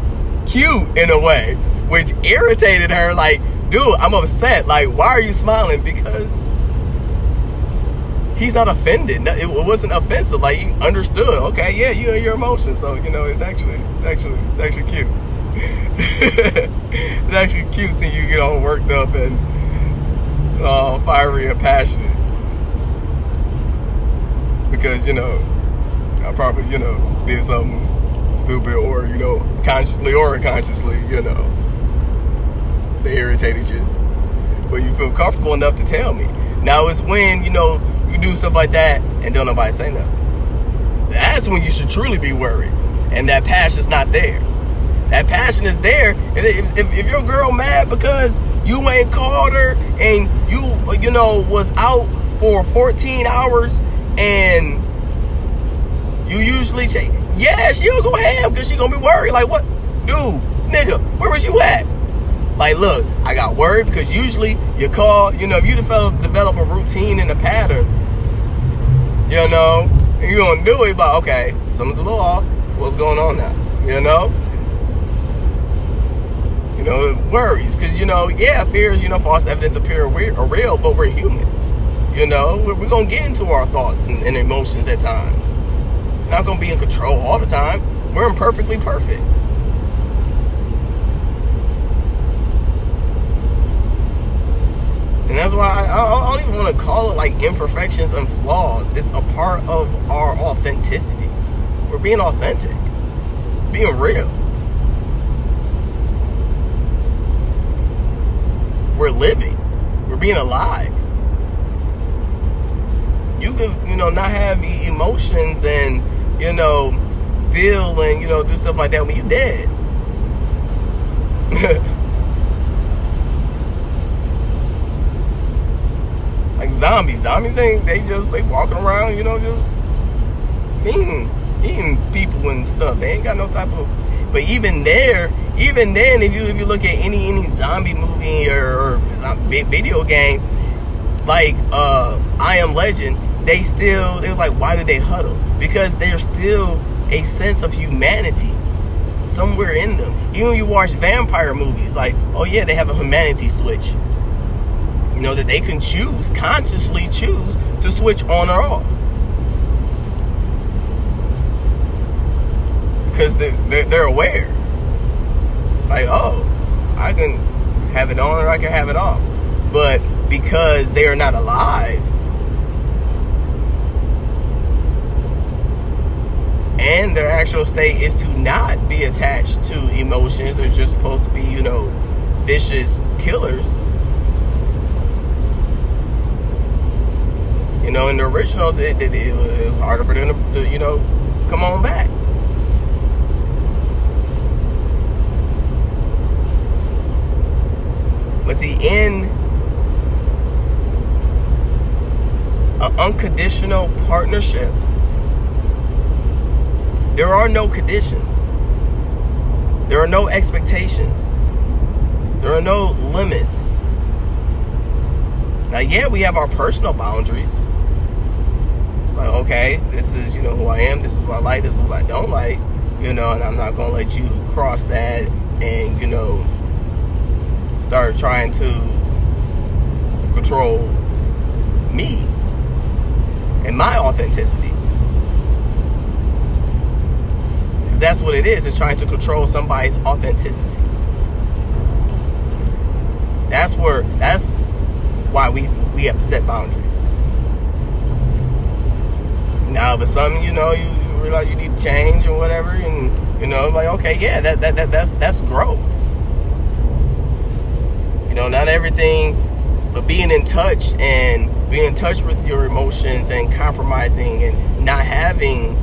cute in a way, which irritated her. Like, dude, I'm upset. Like, why are you smiling? Because he's not offended. It wasn't offensive. Like, he understood. Okay, yeah, your emotions. So it's actually cute. It's actually cute seeing you get all worked up and fiery and passionate. Because I probably did something stupid, or consciously or unconsciously, they irritated you, but you feel comfortable enough to tell me. Now it's when you do stuff like that and don't nobody say nothing. That's when you should truly be worried, and that passion's not there. That passion is there. If your girl mad because you ain't called her and you was out for 14 hours and you usually say, yeah, she'll go ham because she gonna be worried. Like, what? Dude, nigga, where was you at? Like, look, I got worried because usually you call, if you develop a routine and a pattern, and you gonna do it, but okay, something's a little off. What's going on now? Worries, because fears, false evidence appear real, but we're human. We're gonna get into our thoughts and emotions at times. Not gonna be in control all the time. We're imperfectly perfect. And that's why I don't even want to call it like imperfections and flaws. It's a part of our authenticity. We're being authentic, being real. We're living. We're being alive. You can, not have emotions and, feel and, do stuff like that when you're dead. Like zombies. Zombies they walking around, just eating people and stuff. They ain't got no type of, but even then, if you look at any zombie movie or video game, like I Am Legend, they was like, why did they huddle? Because there's still a sense of humanity somewhere in them. Even when you watch vampire movies, like, oh yeah, they have a humanity switch. That they can consciously choose to switch on or off. Because they're aware. Like, oh, I can have it on or I can have it off. But because they are not alive, and their actual state is to not be attached to emotions, they're just supposed to be, vicious killers. In the originals, it was harder for them to come on back. But see, in an unconditional partnership, there are no conditions. There are no expectations. There are no limits. Now, yeah, we have our personal boundaries. Like, okay, this is, who I am. This is what I like. This is what I don't like. And I'm not going to let you cross that and, start trying to control me and my authenticity. Because that's what it is. It's trying to control somebody's authenticity. That's why we have to set boundaries. Now, if it's something, you realize you need to change or whatever, and, like, okay, yeah, that's growth. Not everything, but being in touch with your emotions and compromising and not having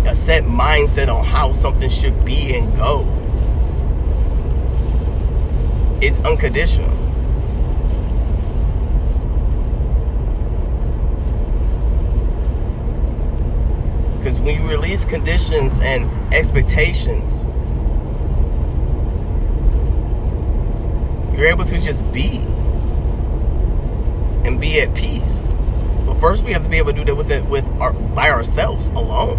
a set mindset on how something should be and go is unconditional. Because when you release conditions and expectations, you're able to just be and be at peace. But first, we have to be able to do that by ourselves alone.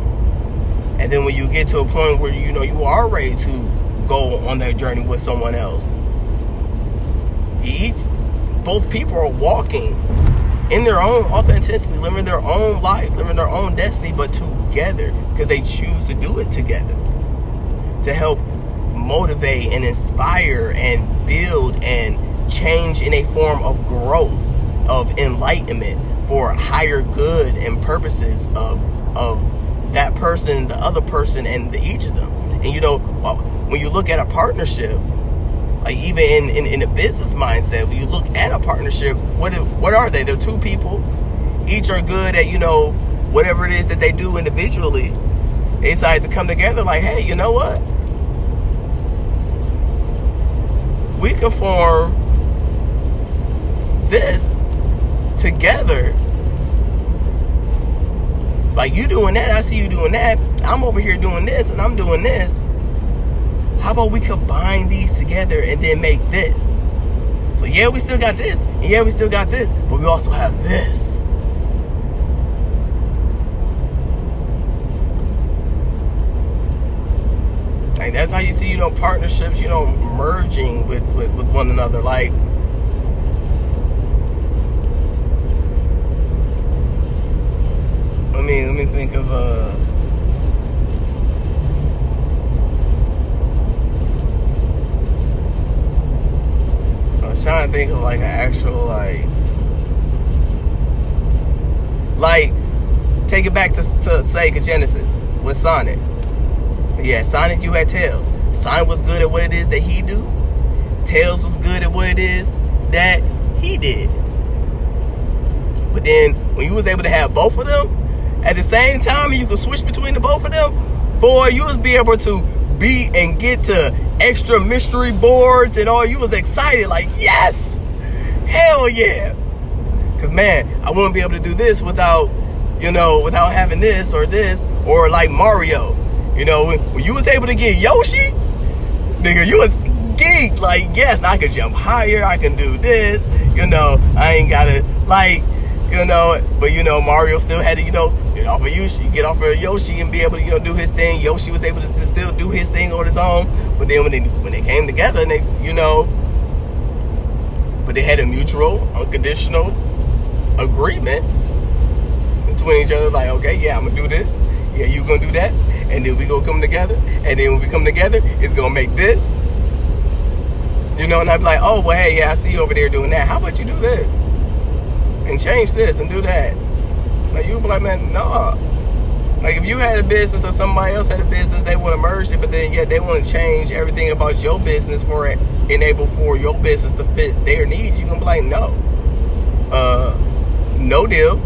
And then when you get to a point where you are ready to go on that journey with someone else, both people are walking in their own authenticity, living their own lives, living their own destiny, but together, because they choose to do it together to help motivate and inspire and build and change in a form of growth, of enlightenment for higher good and purposes of that person, the other person, and each of them. And when you look at a partnership, like even in a business mindset, when you look at a partnership, what are they? They're two people. Each are good at whatever it is that they do individually. They decide to come together like, hey, you know what? We can form this together. Like, you doing that, I see you doing that. I'm over here doing this, and I'm doing this. How about we combine these together and then make this? So yeah, we still got this, and yeah, we still got this, but we also have this. Like, that's how you see, partnerships, merging with one another. Like, let me think of I was trying to think of like an actual like take it back to Sega Genesis with Sonic. Yeah, Sonic, you had Tails. Sonic was good at what it is that he do. Tails was good at what it is that he did. But then when you was able to have both of them at the same time, and you could switch between the both of them, boy, you was be able to beat and get to extra mystery boards and all. You was excited, like, yes, hell yeah. Because, man, I wouldn't be able to do this without having this, or like Mario. When you was able to get Yoshi, nigga, you was geeked. Like, yes, I could jump higher, I can do this, I ain't gotta, but Mario still had to, get off of Yoshi and be able to, do his thing. Yoshi was able to still do his thing on his own. But then when they came together, and they, but they had a mutual, unconditional agreement between each other. Like, okay, yeah, I'm gonna do this. Yeah, you gonna do that. And then we gonna come together. And then when we come together, it's gonna make this. You know, and I'd be like, oh, well, hey, yeah, I see you over there doing that. How about you do this? And change this and do that. Like, you'd be like, man, no. Like, if you had a business or somebody else had a business, they want to merge it, but then yet they want to change everything about your business for it, enable for your business to fit their needs, you're going to be like, no. No deal.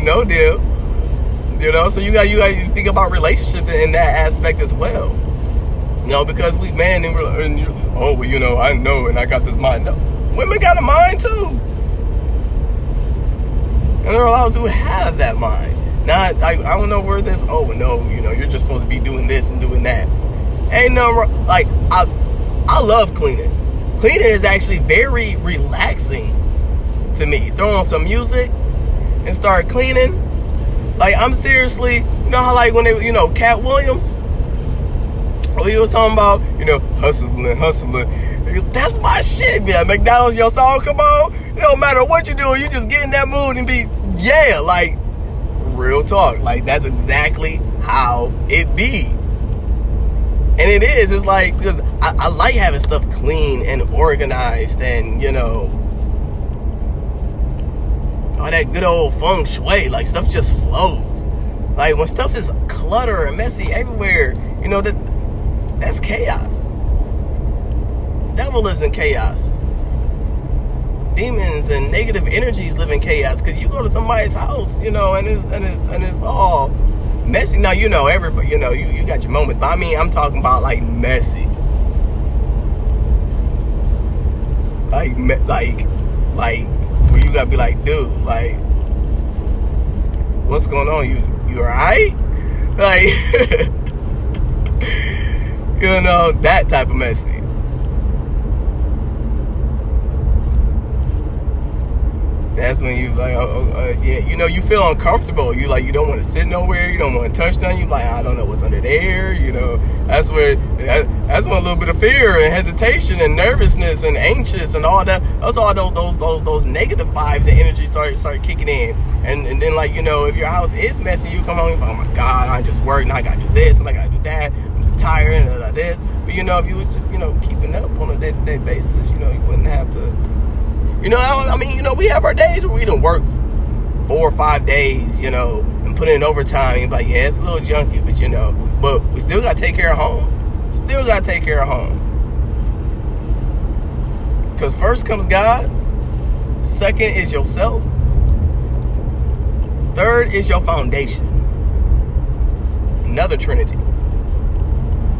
No deal. You know, so you got to think about relationships in that aspect as well. You know, because we, man, and oh, well, you know, I know, and I got this mind. No, women got a mind too. And they're allowed to have that mind. Not, I don't know where this, oh, no, you know, you're just supposed to be doing this and doing that. Ain't no, like, I love cleaning. Cleaning is actually very relaxing to me. Throw on some music and start cleaning. Like, I'm seriously, you know how, like, when they, you know, Cat Williams, oh, he was talking about, you know, hustling. That's my shit, man. McDonald's, your song come on. It don't matter what you do, you just get in that mood and be, yeah, like, real talk. Like, that's exactly how it be. And it is. It's like, because I like having stuff clean and organized and, you know, all that good old feng shui. Like, stuff just flows. Like, when stuff is clutter and messy everywhere, you know, that's chaos. Devil lives in chaos. Demons and negative energies live in chaos. Because you go to somebody's house, you know, and it's all messy. Now, you know, everybody, you know, you got your moments, but I mean, I'm talking about like messy. Like where you gotta be like, dude, like, what's going on? You alright? Like, you know, that type of messy. That's when you like, yeah, you know, you feel uncomfortable. You like, you don't want to sit nowhere. You don't want to touch nothing. You like, I don't know what's under there. You know, that's when a little bit of fear and hesitation and nervousness and anxious and all that. That's all those negative vibes and energy start kicking in. And then, like, you know, if your house is messy, you come home and, oh my God, I just worked and I gotta do this and I gotta do that. I'm just tired and this. But you know, if you was just, you know, keeping up on a day-to-day basis, you know, you wouldn't have to. You know, I mean, you know, we have our days where we don't work 4 or 5 days, you know, and put in overtime. You're like, yeah, it's a little junky, but you know, but we still got to take care of home. Still got to take care of home. Because first comes God. Second is yourself. Third is your foundation. Another Trinity.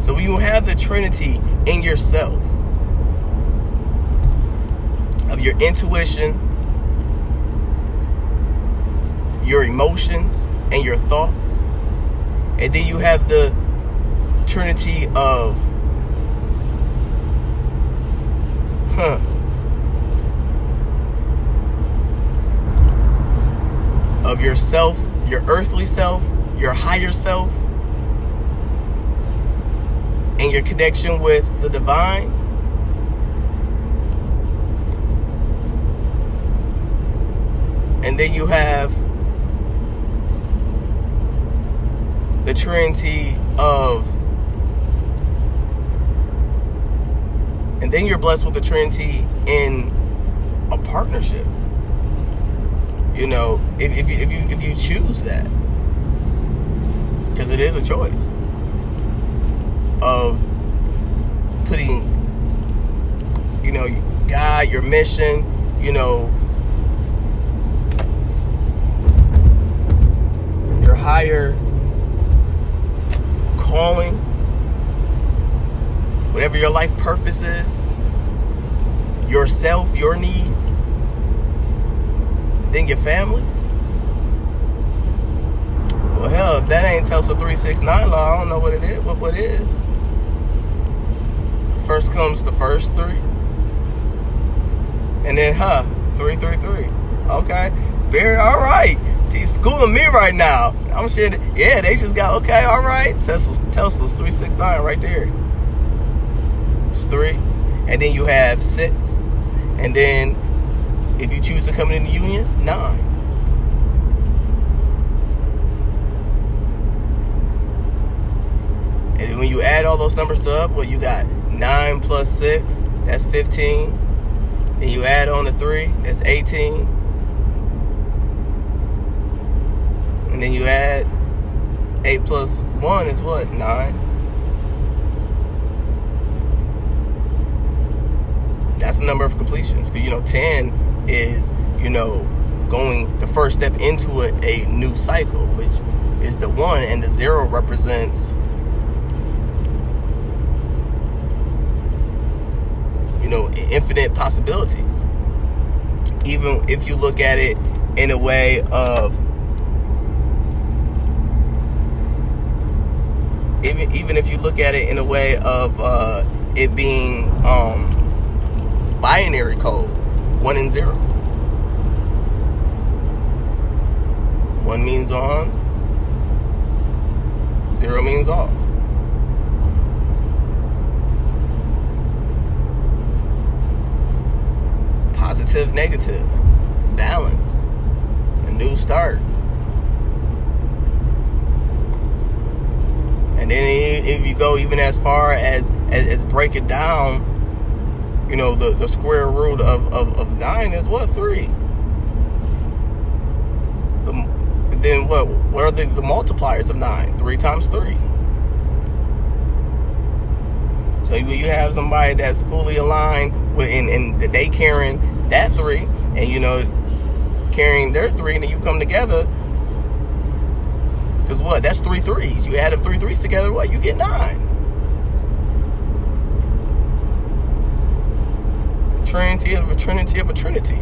So when you have the Trinity in yourself, of your intuition, your emotions, and your thoughts. And then you have the Trinity of yourself, your earthly self, your higher self, and your connection with the divine. And then you have the Trinity of, and then you're blessed with the Trinity in a partnership. You know, if you choose that, because it is a choice of putting, you know, God, your mission, you know, higher calling, whatever your life purpose is, yourself, your needs, then your family. Well, hell, if that ain't Tesla 369 law, I don't know what it is. What is? First comes the first three, and then 333. Okay, Spirit, all right. He's schooling me right now. I'm sure that, yeah, they just got, okay, all right. Tesla's 369 right there. Just 3. And then you have 6. And then if you choose to come in the union, 9. And then when you add all those numbers up, well, you got 9 plus 6, that's 15. Then you add on the 3, that's 18. And then you add 8 plus 1 is what? 9. That's the number of completions. Because, 10 is, going the first step into a new cycle, which is the 1, and the 0 represents, infinite possibilities. Even if you look at it in a way of, even if you look at it in a way of it being binary code, 1 and 0. 1 means on, 0 means off. Positive, negative, balance, a new start. And then if you go even as far as break it down, the square root of 9 is what? 3. Then what are the multipliers of 9? 3 times 3. So you have somebody that's fully aligned with, and they carrying that 3, and carrying their 3, and then you come together. Because what? That's 3 3s. You add up 3 3s together, what? You get 9. Trinity of a trinity of a trinity.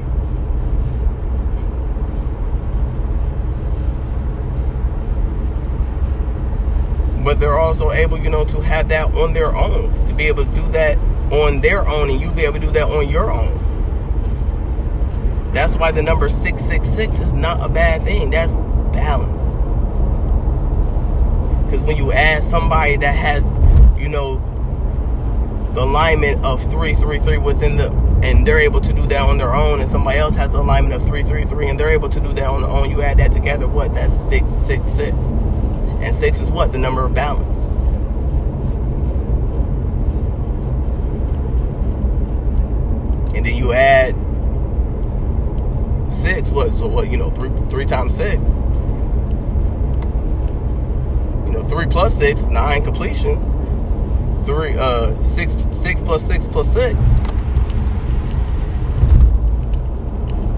But they're also able, to have that on their own, to be able to do that on their own, and you be able to do that on your own. That's why the number 666 is not a bad thing. That's balance. Because when you add somebody that has, the alignment of 333 within and they're able to do that on their own, and somebody else has the alignment of 333 and they're able to do that on their own, you add that together, what? That's 666. And 6 is what? The number of balance. And then you add 6, what? So what? 3 times 6. 3 plus 6, 9 completions. 6 plus 6 plus 6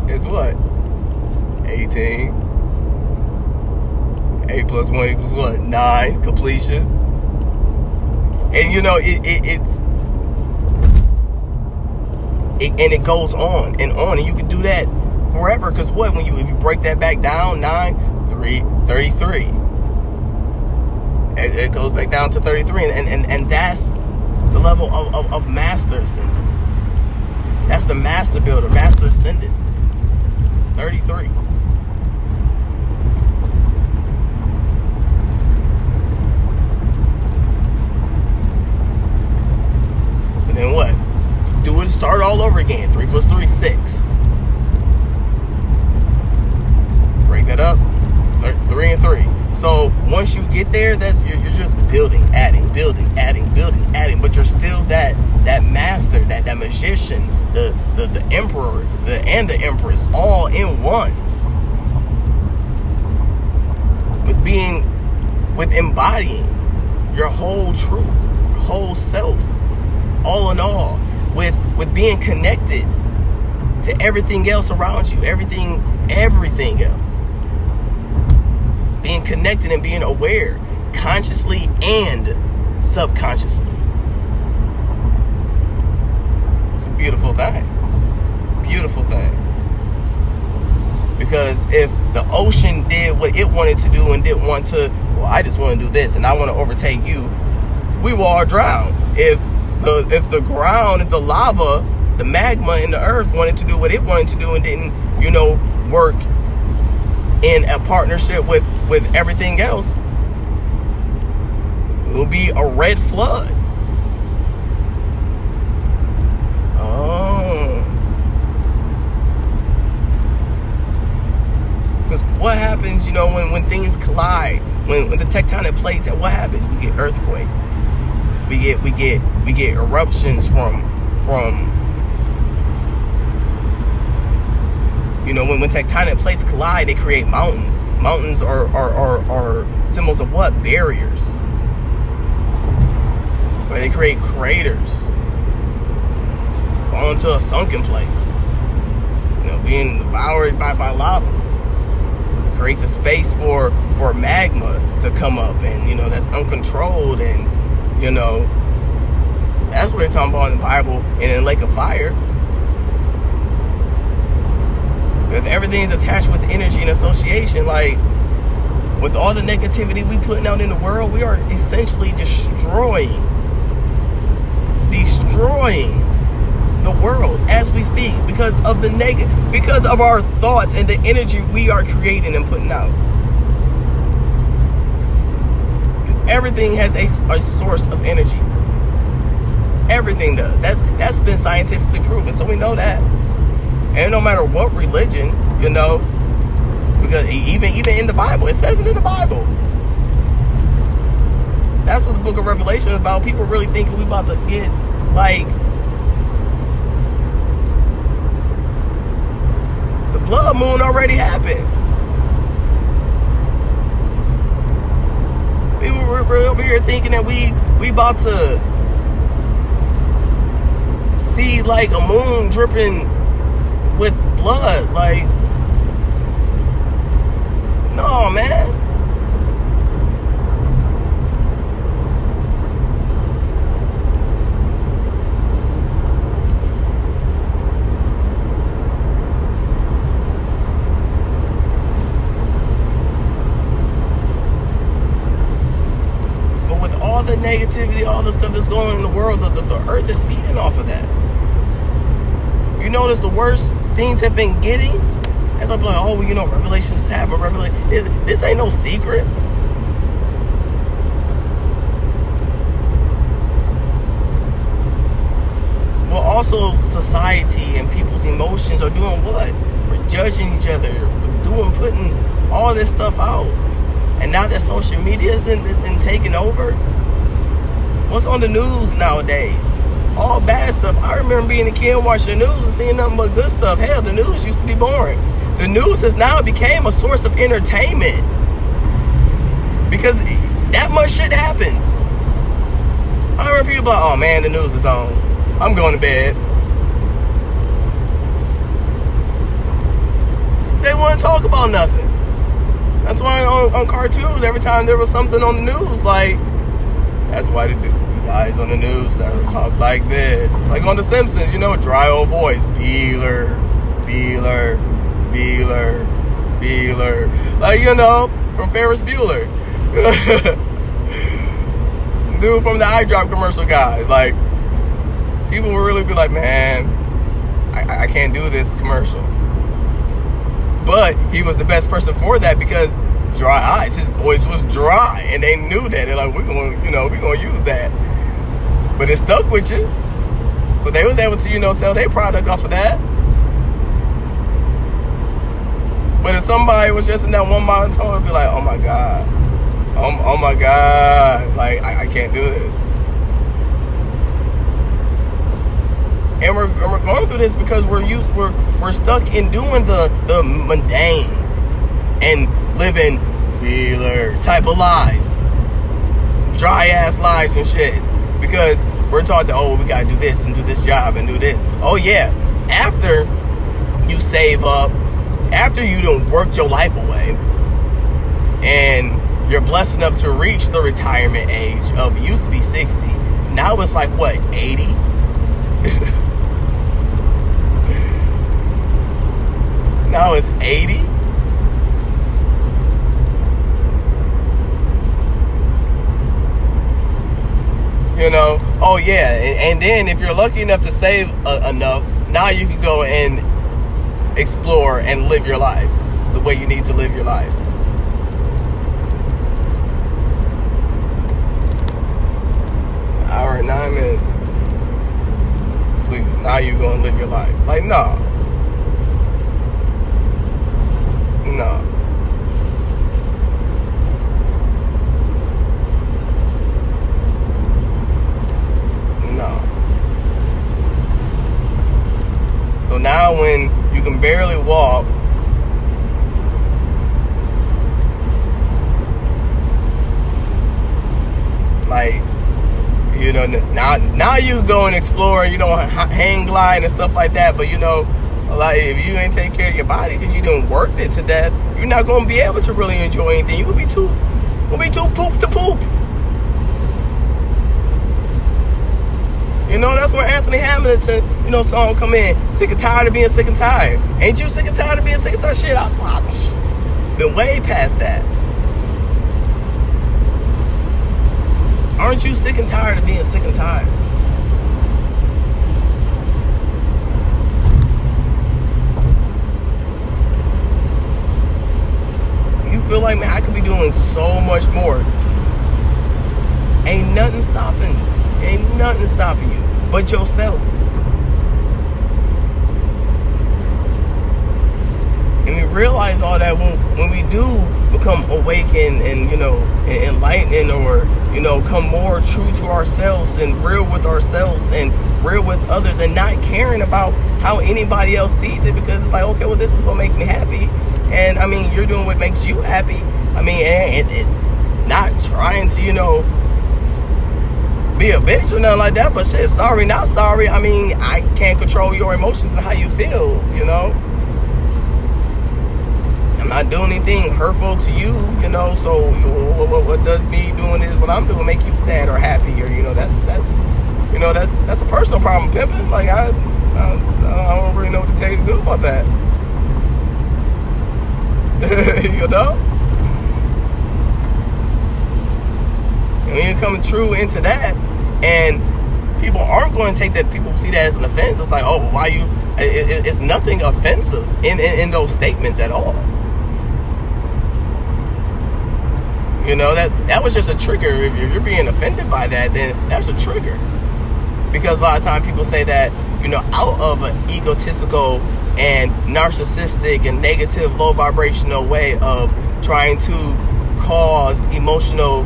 is what? 18. 8 plus 1 equals what? 9 completions. And it goes on, and you can do that forever. Because what? If you break that back down, 9, 3, 33. It goes back down to 33, and that's the level of master ascendant. That's the master builder, master ascendant. 33. And then what? Do it, start all over again. 3 plus 3, 6. Break that up. 3 and 3. So once you get there, you're just building, adding, but you're still that master, that magician, the emperor, and the empress, all in one. With embodying your whole truth, your whole self, all in all, with being connected to everything else around you, everything else. Being connected and being aware, consciously and subconsciously. It's a beautiful thing. Beautiful thing. Because if the ocean did what it wanted to do and didn't want to, well, I just want to do this and I want to overtake you, we will all drown. If the ground, if the lava, the magma in the earth wanted to do what it wanted to do and didn't, work in a partnership with everything else, it will be a red flood. Oh. Because what happens, when things collide, when the tectonic plates, what happens? We get earthquakes. We get eruptions from when tectonic plates collide, they create mountains. Mountains are symbols of what? Barriers. Where they create craters. Fall into a sunken place. Being devoured by lava. Creates a space for magma to come up, and that's uncontrolled, and that's what they're talking about in the Bible, and in the lake of fire. If everything's attached with energy and association, like with all the negativity we putting out in the world, we are essentially destroying the world as we speak because of because of our thoughts and the energy we are creating and putting out. Everything has a source of energy. Everything does. That's been scientifically proven, so we know that. And no matter what religion, because even in the Bible, it says it in the Bible. That's what the book of Revelation is about. People really thinking we about to get like the blood moon already happened. People were over here thinking that we about to see like a moon dripping with blood. Like, no, man. But with all the negativity, all the stuff that's going on in the world, the earth is feeding off of that. You notice the worst things have been getting? As I'm like, Revelations happen. This ain't no secret. Well, also society and people's emotions are doing what? We're judging each other. We're putting all this stuff out. And now that social media is in taking over, what's on the news nowadays? All bad stuff. I remember being a kid watching the news and seeing nothing but good stuff. Hell, the news used to be boring. The news has now became a source of entertainment because that much shit happens. I remember people like, oh man, the news is on. I'm going to bed. They want to talk about nothing. That's why on cartoons, every time there was something on the news, like, that's why they do. Guys on the news that will talk like this, like on The Simpsons, dry old voice, Beeler, like from Ferris Bueller, dude from the eye drop commercial guy. Like, people will really be like, man, I can't do this commercial, but he was the best person for that because dry eyes, his voice was dry, and they knew that. They're like, we're gonna use that. But it stuck with you. So they was able to, sell their product off of that. But if somebody was just in that one monotone, it'd be like, oh my God. Oh my God. Like, I can't do this. And we're going through this because we're stuck in doing the mundane and living Wheeler type of lives. Some dry ass lives and shit. Because we're taught that, we gotta do this and do this job and do this. Oh yeah, after you save up, after you done worked your life away, and you're blessed enough to reach the retirement age of, it used to be 60, now it's like what, 80? Now it's 80? Oh yeah, and then if you're lucky enough to save enough, now you can go and explore and live your life the way you need to live your life. Hour and 9 minutes. Please, now you go and live your life. Like, no. can barely walk. Like, you know, now you go and explore, you know, hang glide and stuff like that. But, you know, like, if you ain't take care of your body because you done worked it to death, you're not going to be able to really enjoy anything. You'll be too poop to poop. You know, that's where Anthony Hamilton, you know, song come in. Sick and tired of being sick and tired. Ain't you sick and tired of being sick and tired? Shit, I've been way past that. Aren't you sick and tired of being sick and tired? You feel like, man, I could be doing so much more. Ain't nothing stopping you but yourself. And we realize all that when we do become awakened and, you know, enlightened, or, you know, come more true to ourselves and real with ourselves and real with others, and not caring about how anybody else sees it, because it's like, okay, well, this is what makes me happy. And I mean, you're doing what makes you happy. I mean, and not trying to, you know, be a bitch or nothing like that, but shit, sorry, not sorry. I mean, I can't control your emotions and how you feel, you know. I'm not doing anything hurtful to you, you know, so what does me doing this, what I'm doing, make you sad or happy, or, you know, that's a personal problem, pimping. Like, I don't really know what to tell you to do about that. You know? And when you're coming true into that, and people aren't going to take that, people see that as an offense. It's like, oh, why you, it's nothing offensive in those statements at all. You know, that was just a trigger. If you're being offended by that, then that's a trigger. Because a lot of times people say that, you know, out of an egotistical and narcissistic and negative, low vibrational way of trying to cause emotional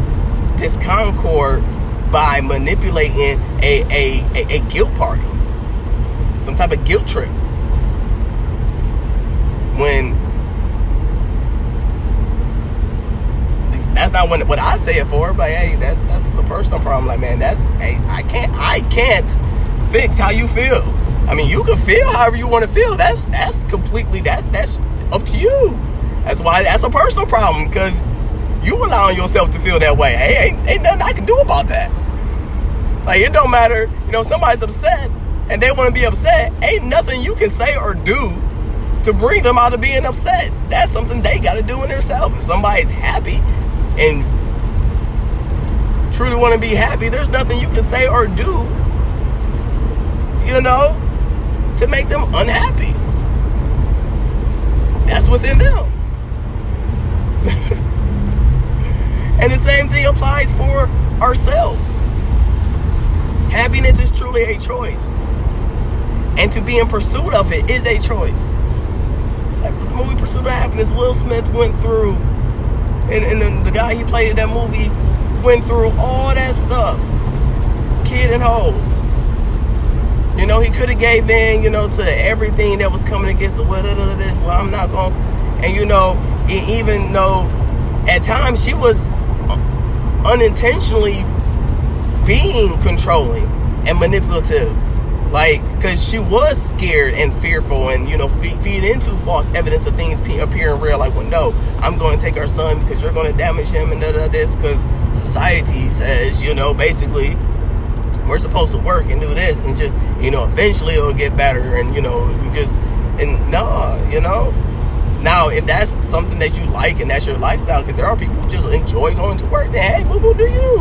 disconcord by manipulating a guilt party, some type of guilt trip. When that's not what I say it for, but hey, that's a personal problem. Like, man, I can't fix how you feel. I mean, you can feel however you want to feel. That's completely that's up to you. That's why that's a personal problem, because you allowing yourself to feel that way. Hey, ain't nothing I can do about that. Like, it don't matter, you know, somebody's upset and they want to be upset. Ain't nothing you can say or do to bring them out of being upset. That's something they got to do in themselves. If somebody's happy and truly want to be happy, there's nothing you can say or do, you know, to make them unhappy. That's within them. And the same thing applies for ourselves. Happiness is truly a choice. And to be in pursuit of it is a choice. Like the movie Pursuit of Happiness, Will Smith went through, and the guy he played in that movie went through all that stuff. Kid and whole. You know, he could have gave in, you know, to everything that was coming against the will of this. Well, I'm not going. And, you know, even though at times she was unintentionally being controlling and manipulative, like, because she was scared and fearful, and, you know, feed into false evidence of things appearing real. Like, well, no, I'm going to take our son because you're going to damage him and this, because society says, you know, basically we're supposed to work and do this, and just, you know, eventually it'll get better, and, you know, no, you know. Now, if that's something that you like and that's your lifestyle, because there are people who just enjoy going to work, then hey, boo-boo, do you?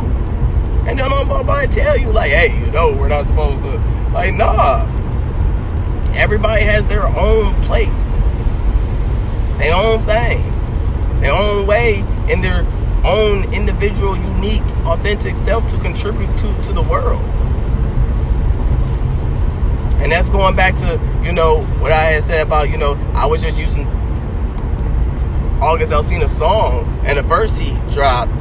And then nobody tell you, like, hey, you know, we're not supposed to. Like, nah. Everybody has their own place, their own thing, their own way, in their own individual, unique, authentic self to contribute to the world. And that's going back to, you know, what I had said about, you know, I was just using August Alsina's song and the verse he dropped,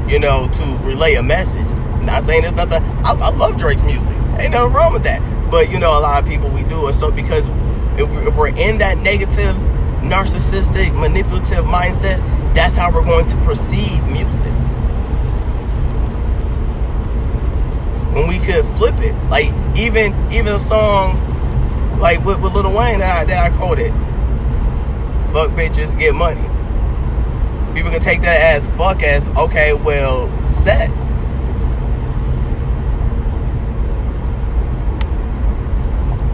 you know, to relay a message. Not saying there's nothing. I love Drake's music. Ain't nothing wrong with that. But, you know, a lot of people, we do it so because if we're in that negative, narcissistic, manipulative mindset, that's how we're going to perceive music. When we could flip it, like even a song like with Lil Wayne that I quoted, "Fuck bitches, get money." People can take that as fuck as, okay, well, sex.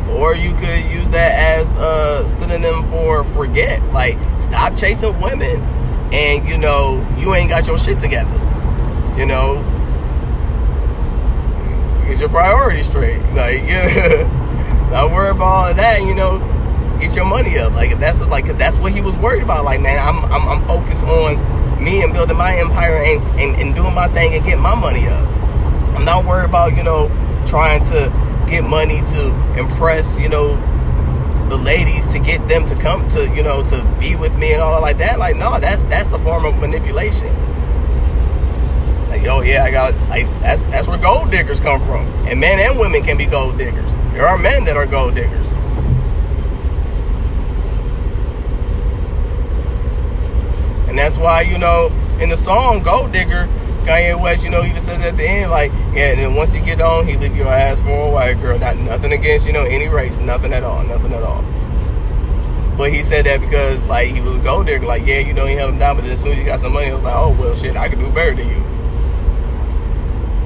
Or you could use that as a synonym for forget. Like, stop chasing women and, you know, you ain't got your shit together. You know, get your priorities straight. Like, yeah. Stop worrying about all of that and, you know, get your money up. Like, that's like, because that's what he was worried about. Like, man, I'm focused on me and building my empire and doing my thing and getting my money up. I'm not worried about, you know, trying to get money to impress, you know, the ladies, to get them to come to, you know, to be with me and all like that. Like, no, that's a form of manipulation. Like, oh yeah, I got, like, that's where gold diggers come from. And men and women can be gold diggers. There are men that are gold diggers. And that's why, you know, in the song Gold Digger, Kanye West, you know, even says at the end, like, yeah, and then once he get on, he leave your ass for a white girl. Nothing against, you know, any race, nothing at all. But he said that because, like, he was a gold digger. Like, yeah, you know, he held him down, but then as soon as he got some money, he was like, oh, well, shit, I could do better than you.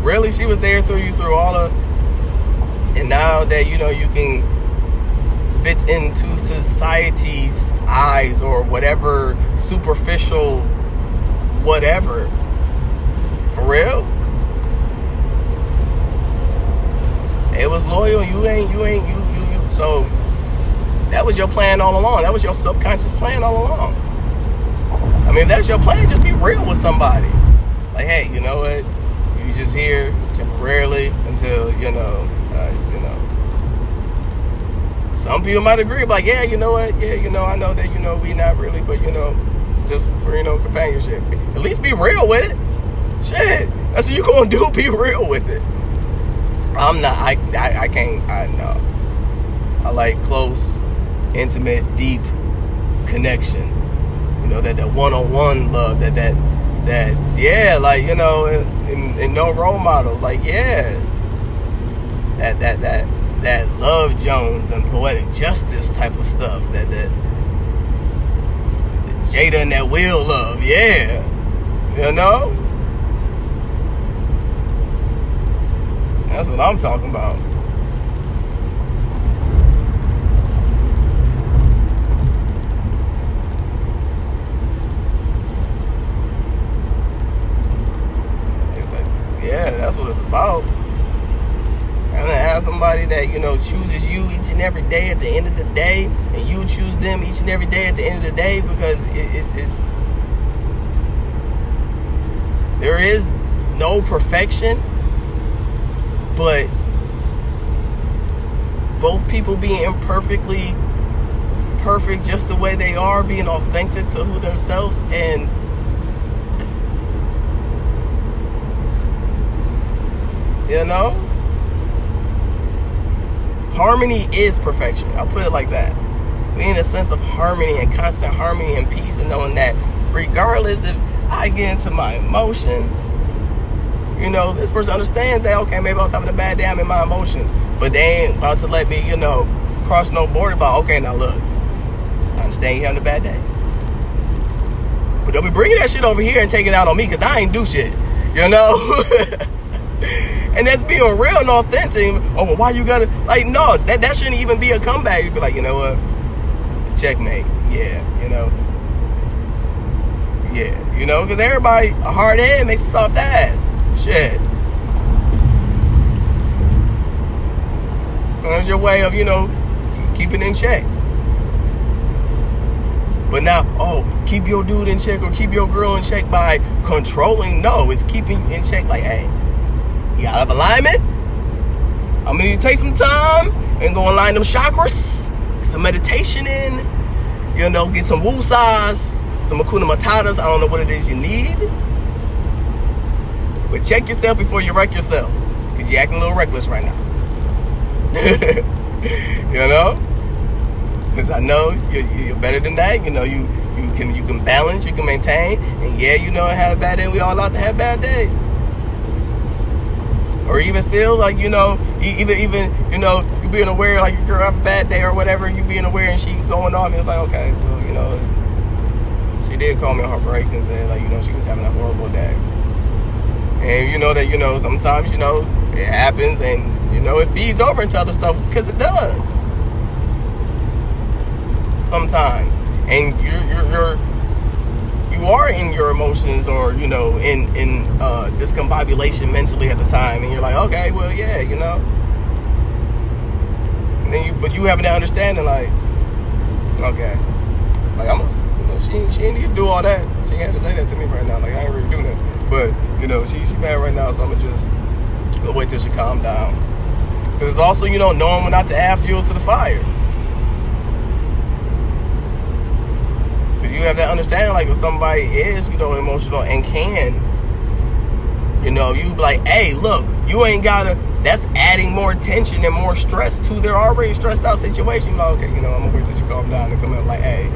Really? She was there through you through all of... And now that, you know, you can fit into society's eyes or whatever superficial whatever. For real? It was loyal. You. So that was your plan all along. That was your subconscious plan all along. I mean, if that's your plan, just be real with somebody. Like, hey, you know what? You just here temporarily until, you know. Some people might agree, like, yeah, you know what? Yeah, you know, I know that, you know, we not really, but, you know, just for, you know, companionship. At least be real with it. Shit, that's what you gonna do. Be real with it. I'm not. I can't. I know. I like close, intimate, deep connections. You know, that one-on-one love. That yeah, like, you know, and no role models. Like, yeah, that Love Jones and Poetic Justice type of stuff. That Jada and that Will love. Yeah, you know. That's what I'm talking about. Yeah, that's what it's about. And to have somebody that, you know, chooses you each and every day at the end of the day, and you choose them each and every day at the end of the day, because it's there is no perfection. But both people being imperfectly perfect just the way they are, being authentic to who themselves, and you know, harmony is perfection. I'll put it like that. Being a sense of harmony and constant harmony and peace, and knowing that regardless if I get into my emotions, you know, this person understands that, okay, maybe I was having a bad day, I'm in my emotions, but they ain't about to let me, you know, cross no border about, okay, now look, I understand you having a bad day, but they'll be bringing that shit over here and taking it out on me because I ain't do shit, you know? And that's being real and authentic. Oh, well, why you gotta, like, no, that shouldn't even be a comeback. You'd be like, you know what, checkmate. Yeah, you know, because everybody, a hard head makes a soft ass. Shit. That's your way of, you know, keeping in check. But now, oh, keep your dude in check or keep your girl in check by controlling. No, it's keeping you in check. Like, hey, you out of alignment? I'm gonna need to take some time and go align them chakras, get some meditation in, you know, get some woosahs, some Hakuna Matatas. I don't know what it is you need. But check yourself before you wreck yourself, because you're acting a little reckless right now. You know? Because I know you're better than that. You know, you can balance, you can maintain. And yeah, you know, have a bad day. We all allowed to have bad days. Or even still, like, you know, even you know, you being aware, like, your girl have a bad day or whatever, you being aware and she going off, and it's like, okay, well, you know, she did call me on her break and said, like, you know, she was having a horrible day. And you know that, you know, sometimes, you know, it happens, and, you know, it feeds over into other stuff, because it does. Sometimes. And you are in your emotions, or, you know, in discombobulation mentally at the time, and you're like, okay, well, yeah, you know. And then but you having that understanding, like, okay, like, you know, she ain't need to do all that. She ain't had to say that to me right now. Like, I ain't really doing that. But, you know, she mad right now, so I'm gonna just wait till she calm down. Because it's also, you know, knowing when not to add fuel to the fire. You have that understanding, like, if somebody is, you know, emotional and can, you know, you be like, hey, look, you ain't gotta, that's adding more tension and more stress to their already stressed out situation. Like, okay, you know, I'm gonna wait till you calm down and come up like, hey,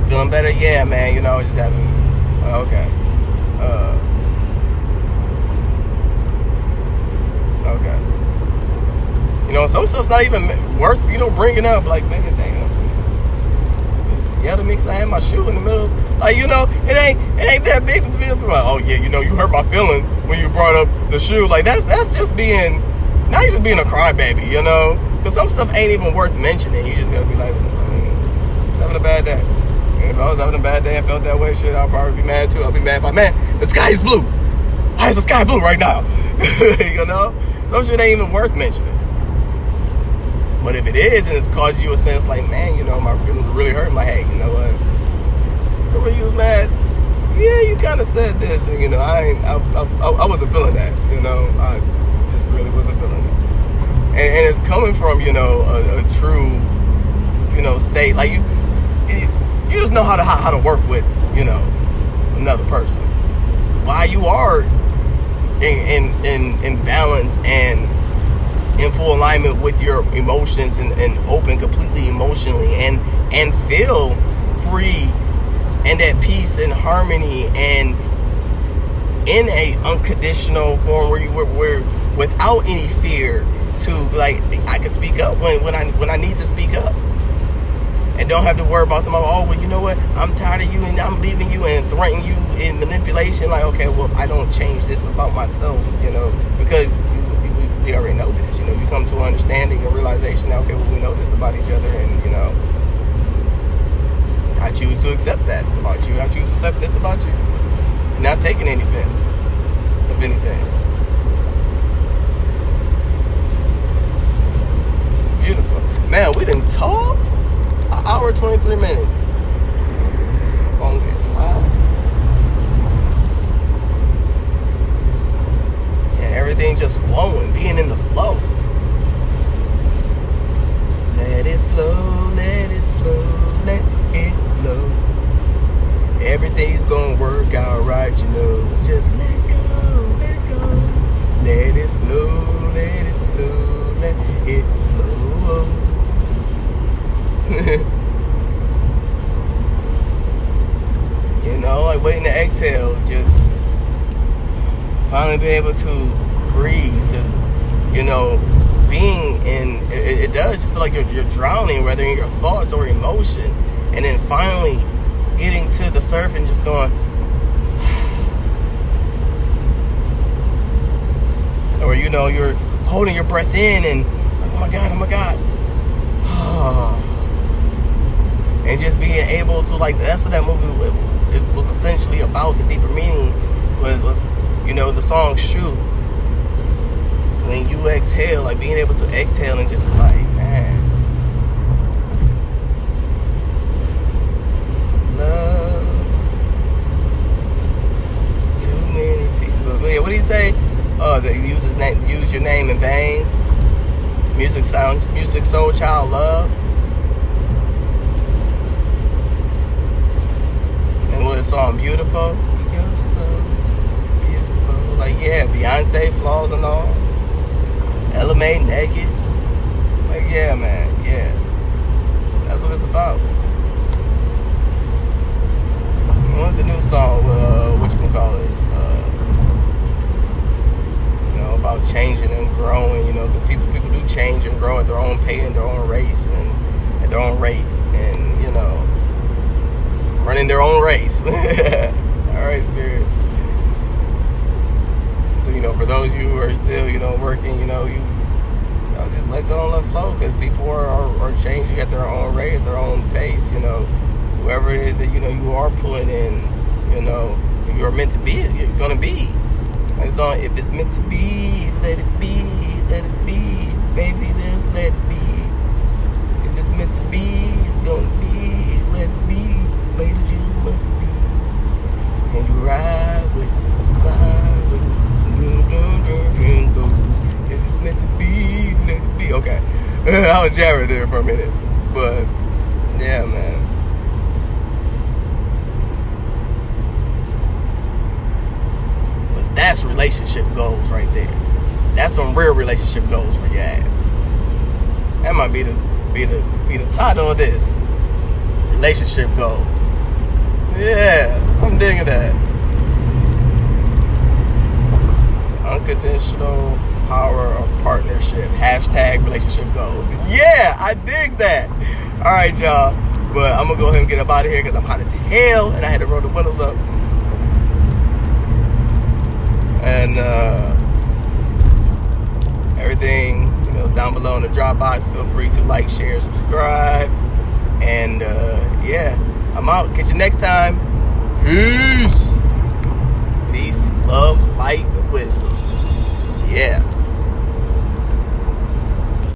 feeling better? Yeah, man, you know, just having, okay. You know, some stuff's not even worth, you know, bringing up, like, man, damn. Yelled at me because I had my shoe in the middle. Like, you know, it ain't that big to be like, oh yeah, you know, you hurt my feelings when you brought up the shoe. Like, that's just being, now you're just being a crybaby, you know? Because some stuff ain't even worth mentioning. You just gotta be like, I mean, having a bad day. And if I was having a bad day and felt that way, shit, I'll probably be mad too. I'll be mad by, man, the sky is blue. Why is the sky blue right now? You know? Some shit ain't even worth mentioning. But if it is, and it's causing you a sense like, man, you know, my feelings really hurt, I'm like, hey, you know what? Remember you was mad? Yeah, you kind of said this, and, you know, I wasn't feeling that, you know? I just really wasn't feeling it. And it's coming from, you know, a true, you know, state. Like, you just know how to work with, you know, another person. While you are in balance and in full alignment with your emotions, and open completely emotionally, and feel free and at peace and harmony, and in a unconditional form where without any fear to be like, I can speak up when I need to speak up, and don't have to worry about somebody, oh, well, you know what, I'm tired of you and I'm leaving you, and threaten you in manipulation. Like, okay, well, if I don't change this about myself, you know, because we already know this, you know, you come to an understanding and realization that, okay, well, we know this about each other, and, you know, I choose to accept that about you. I choose to accept this about you. Not taking any offense of anything. Beautiful. Man, we didn't talk 1 hour 23 minutes. Phone getting loud. Everything just flowing, being in the flow. Let it flow, let it flow, let it flow. Everything's gonna work out right, you know. Just let it go, let it go. Let it flow, let it flow, let it flow. You know, like waiting to exhale, just finally be able to breathe. Because, you know, being in it does, you feel like you're drowning, whether in your thoughts or emotions, and then finally getting to the surface and just going, or, you know, you're holding your breath in and, oh my god, and just being able to, like, that's what that movie was essentially about. The deeper meaning was, you know, the song Shoot. When you exhale, like being able to exhale and just like, man, love too many people. But yeah, what do you say? That use your name in vain. Music, soul, child, love. And what is the song? Beautiful. You're so beautiful. Like, yeah, Beyonce, flaws and all. Elevate, naked. Like, yeah, man, yeah. about? What's the new song? What you gonna call it? About changing and growing. Because people do change and grow at their own pace and their own race and at their own rate, and running their own race. All right, Spirit. So for those of you who are still working, you just let go and let flow, because people are changing at their own rate, at their own pace. Whoever it is that you are pulling in, you're meant to be, you're gonna be. It's on. If it's meant to be, let it be, baby. Let's let it be. If it's meant to be, it's gonna be. Let it be, baby. Just meant to be. So can you ride with it, climb with it, goes. If it's meant to be, let it be. Okay, I was jabbering there for a minute, but yeah, man. That's relationship goals right there. That's some real relationship goals for your ass. That might be the title of this. Relationship goals. Yeah, I'm digging that. Unconditional power of partnership. # relationship goals. Yeah, I dig that. All right, y'all. But I'm gonna go ahead and get up out of here because I'm hot as hell and I had to roll the windows up. And everything, down below in the drop box. Feel free to like, share, subscribe. And yeah, I'm out. Catch you next time. Peace. Peace, love, light, and wisdom. Yeah.